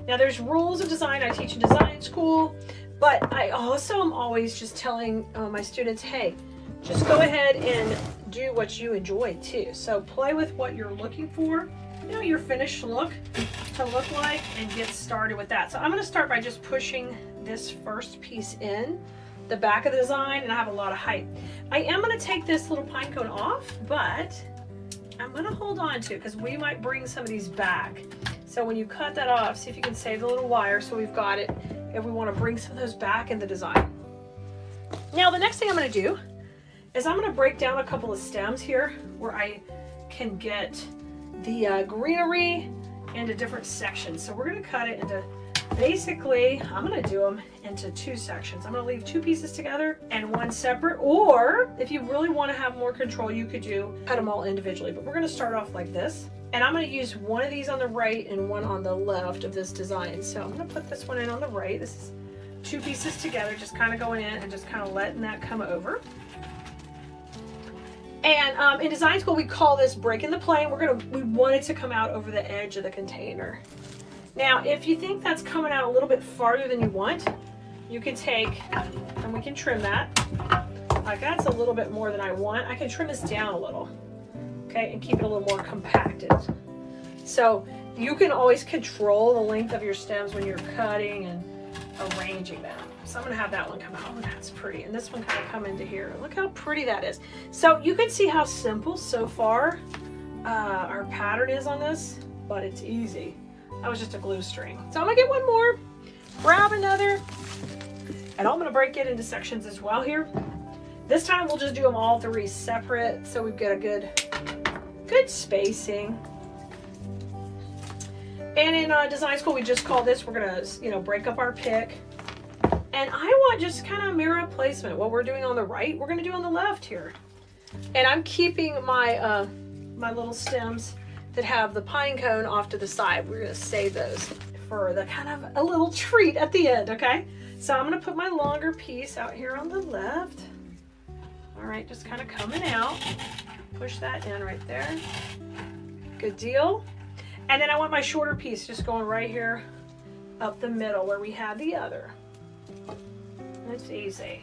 Now there's rules of design. I teach in design school, but I also am always just telling my students, hey, just go ahead and do what you enjoy too. So play with what you're looking for, your finished look to look like, and get started with that. So I'm going to start by just pushing this first piece in the back of the design, and I have a lot of height. I am going to take this little pine cone off, but I'm going to hold on to it because we might bring some of these back. So when you cut that off, see if you can save the little wire so we've got it if we want to bring some of those back in the design. Now the next thing I'm going to do is I'm going to break down a couple of stems here where I can get the greenery into different sections. So we're going to cut it into basically, I'm going to do them into 2 sections. I'm going to leave 2 pieces together and 1 separate, or if you really want to have more control, you could cut them all individually. But we're going to start off like this. And I'm going to use one of these on the right and one on the left of this design. So I'm going to put this one in on the right. This is 2 pieces together, just kind of going in and just kind of letting that come over. And in design school, we call this breaking the plane. We want it to come out over the edge of the container. Now, if you think that's coming out a little bit farther than you want, you can take, and we can trim that. Like that's a little bit more than I want. I can trim this down a little, okay, and keep it a little more compacted. So you can always control the length of your stems when you're cutting and arranging them. So I'm gonna have that one come out. Oh, that's pretty. And this one kind of come into here. Look how pretty that is. So you can see how simple so far our pattern is on this, but it's easy. That was just a glue string. So I'm gonna get one more, grab another, and I'm gonna break it into sections as well here. This time we'll just do them all 3 separate, so we've got a good spacing. And in design school, we just call this, we're gonna, break up our pick. And I want just kind of mirror placement. What we're doing on the right, we're gonna do on the left here. And I'm keeping my my little stems that have the pine cone off to the side. We're gonna save those for the kind of a little treat at the end, okay? So I'm gonna put my longer piece out here on the left. All right, just kind of coming out. Push that in right there. Good deal. And then I want my shorter piece just going right here up the middle where we had the other. It's easy.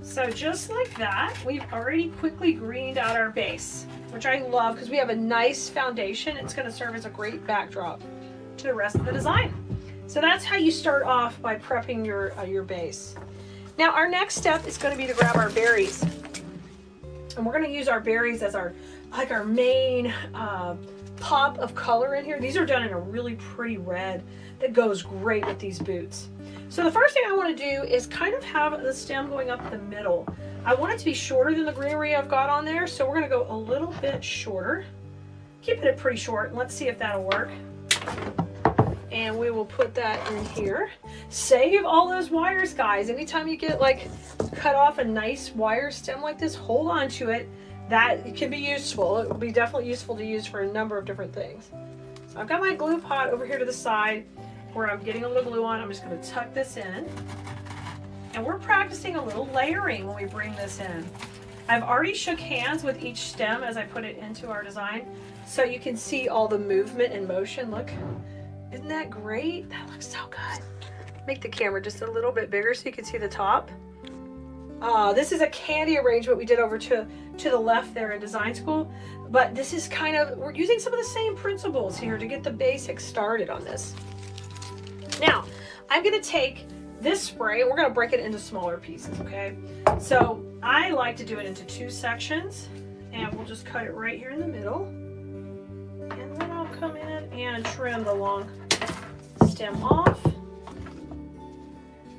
So just like that, we've already quickly greened out our base, which I love because we have a nice foundation. It's going to serve as a great backdrop to the rest of the design. So that's how you start off by prepping your base. Now our next step is going to be to grab our berries. And we're going to use our berries as our main pop of color in here. These are done in a really pretty red that goes great with these boots. So the first thing I want to do is kind of have the stem going up the middle. I want it to be shorter than the greenery I've got on there, so we're going to go a little bit shorter. Keeping it pretty short, and let's see if that'll work. And we will put that in here. Save all those wires, guys. Anytime you get cut off a nice wire stem like this, hold on to it. That can be useful. It will be definitely useful to use for a number of different things. So I've got my glue pot over here to the side where I'm getting a little glue on. I'm just going to tuck this in. And we're practicing a little layering when we bring this in. I've already shook hands with each stem as I put it into our design, so you can see all the movement and motion. Look, isn't that great? That looks so good. Make the camera just a little bit bigger so you can see the top. This is a candy arrangement we did over to the left there in design school, but this is we're using some of the same principles here to get the basics started on this. Now, I'm going to take this spray and we're going to break it into smaller pieces, okay? So I like to do it into 2 sections, and we'll just cut it right here in the middle. And then I'll come in and trim the long stem off.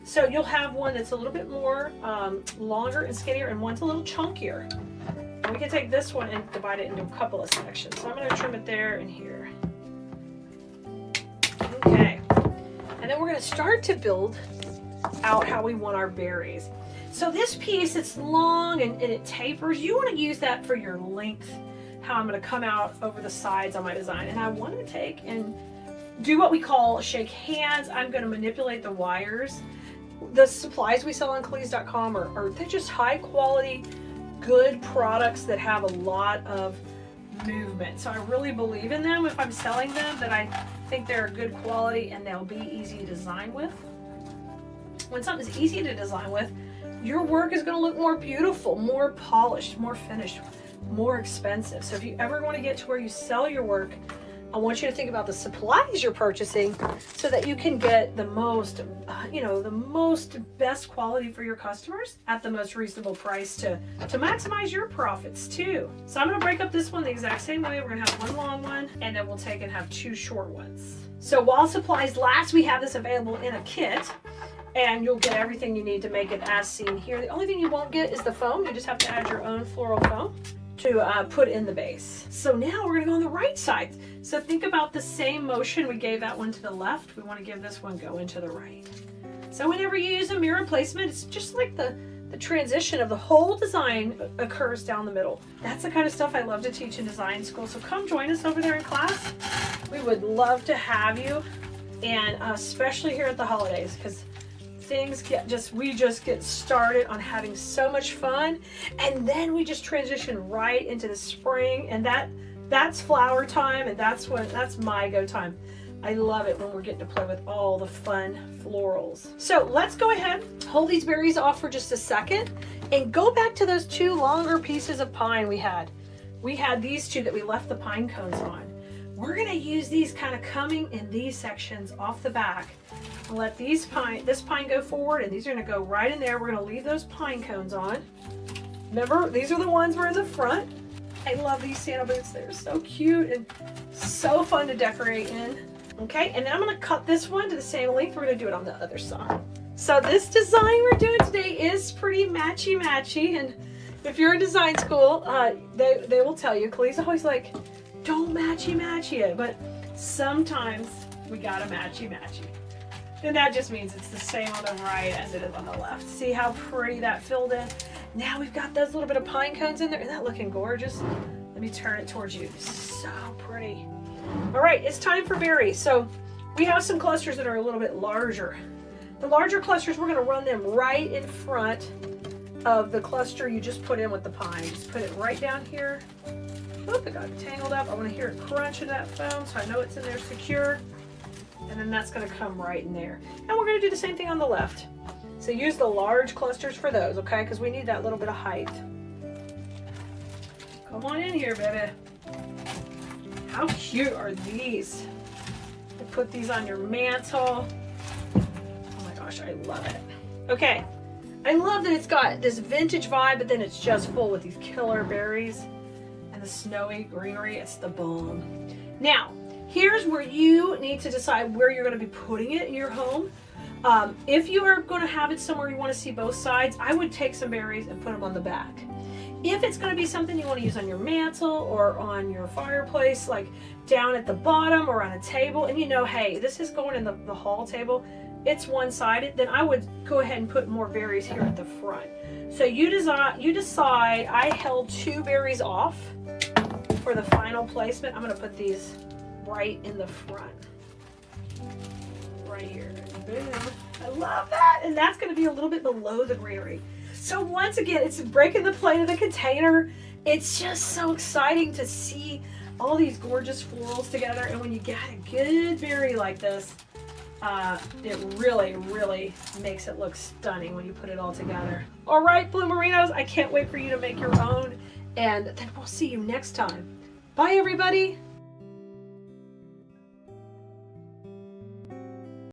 So you'll have one that's a little bit more longer and skinnier, and one's a little chunkier. And we can take this one and divide it into a couple of sections. So I'm going to trim it there and here. Okay. And then we're going to start to build out how we want our berries. So this piece, it's long and it tapers. You want to use that for your length, how I'm going to come out over the sides on my design. And I want to take and do what we call shake hands. I'm going to manipulate the wires. The supplies we sell on Keleas.com they're just high quality, good products that have a lot of movement. So I really believe in them if I'm selling them, that I think they're good quality and they'll be easy to design with. When something's easy to design with, your work is going to look more beautiful, more polished, more finished, more expensive. So if you ever want to get to where you sell your work, I want you to think about the supplies you're purchasing so that you can get the most, best quality for your customers at the most reasonable price to maximize your profits too. So I'm going to break up this one the exact same way. We're going to have one long one, and then we'll take and have 2 short ones. So while supplies last, we have this available in a kit, and you'll get everything you need to make it as seen here. The only thing you won't get is the foam. You just have to add your own floral foam to put in the base. So now we're gonna go on the right side. So think about the same motion we gave that one to the left. We want to give this one go into the right. So whenever you use a mirror placement, it's just like the transition of the whole design occurs down the middle. That's the kind of stuff I love to teach in design school. So come join us over there in class. We would love to have you, and especially here at the holidays, because we just get started on having so much fun, and then we just transition right into the spring, and that's flower time, and that's my go time. I love it when we're getting to play with all the fun florals. So let's go ahead, hold these berries off for just a second, and go back to those two longer pieces of pine we had. We had these two that we left the pine cones on. We're gonna use these kind of coming in these sections off the back. And let this pine go forward, and these are gonna go right in there. We're gonna leave those pine cones on. Remember, these are the ones were in the front. I love these Santa boots. They're so cute and so fun to decorate in. Okay, and then I'm gonna cut this one to the same length. We're gonna do it on the other side. So this design we're doing today is pretty matchy-matchy, and if you're in design school, they will tell you, Keleas always like, don't matchy-matchy it, but sometimes we gotta matchy-matchy. And that just means it's the same on the right as it is on the left. See how pretty that filled in? Now we've got those little bit of pine cones in there. Isn't that looking gorgeous? Let me turn it towards you. So pretty. All right, it's time for berries. So we have some clusters that are a little bit larger. The larger clusters, we're gonna run them right in front of the cluster you just put in with the pine. Just put it right down here. Oop, it got tangled up. I want to hear it crunch in that foam so I know it's in there secure. And then that's going to come right in there. And we're going to do the same thing on the left. So use the large clusters for those, okay? Because we need that little bit of height. Come on in here, baby. How cute are these? You put these on your mantle. Oh my gosh, I love it. Okay, I love that it's got this vintage vibe, but then it's just full with these killer berries. The snowy greenery, it's the bomb. Now, here's where you need to decide where you're going to be putting it in your home. If you are going to have it somewhere you want to see both sides, I would take some berries and put them on the back. If it's going to be something you want to use on your mantle or on your fireplace, like down at the bottom or on a table, and you know, hey, this is going in the hall table, it's one-sided, then I would go ahead and put more berries here at the front. So you decide. I held 2 berries off for the final placement. I'm going to put these right in the front. Right here. Boom. I love that. And that's going to be a little bit below the greenery. So once again, it's breaking the plate of the container. It's just so exciting to see all these gorgeous florals together. And when you get a good berry like this, it really, really makes it look stunning when you put it all together. All right, Bloomerinos, I can't wait for you to make your own, and then we'll see you next time. Bye, everybody.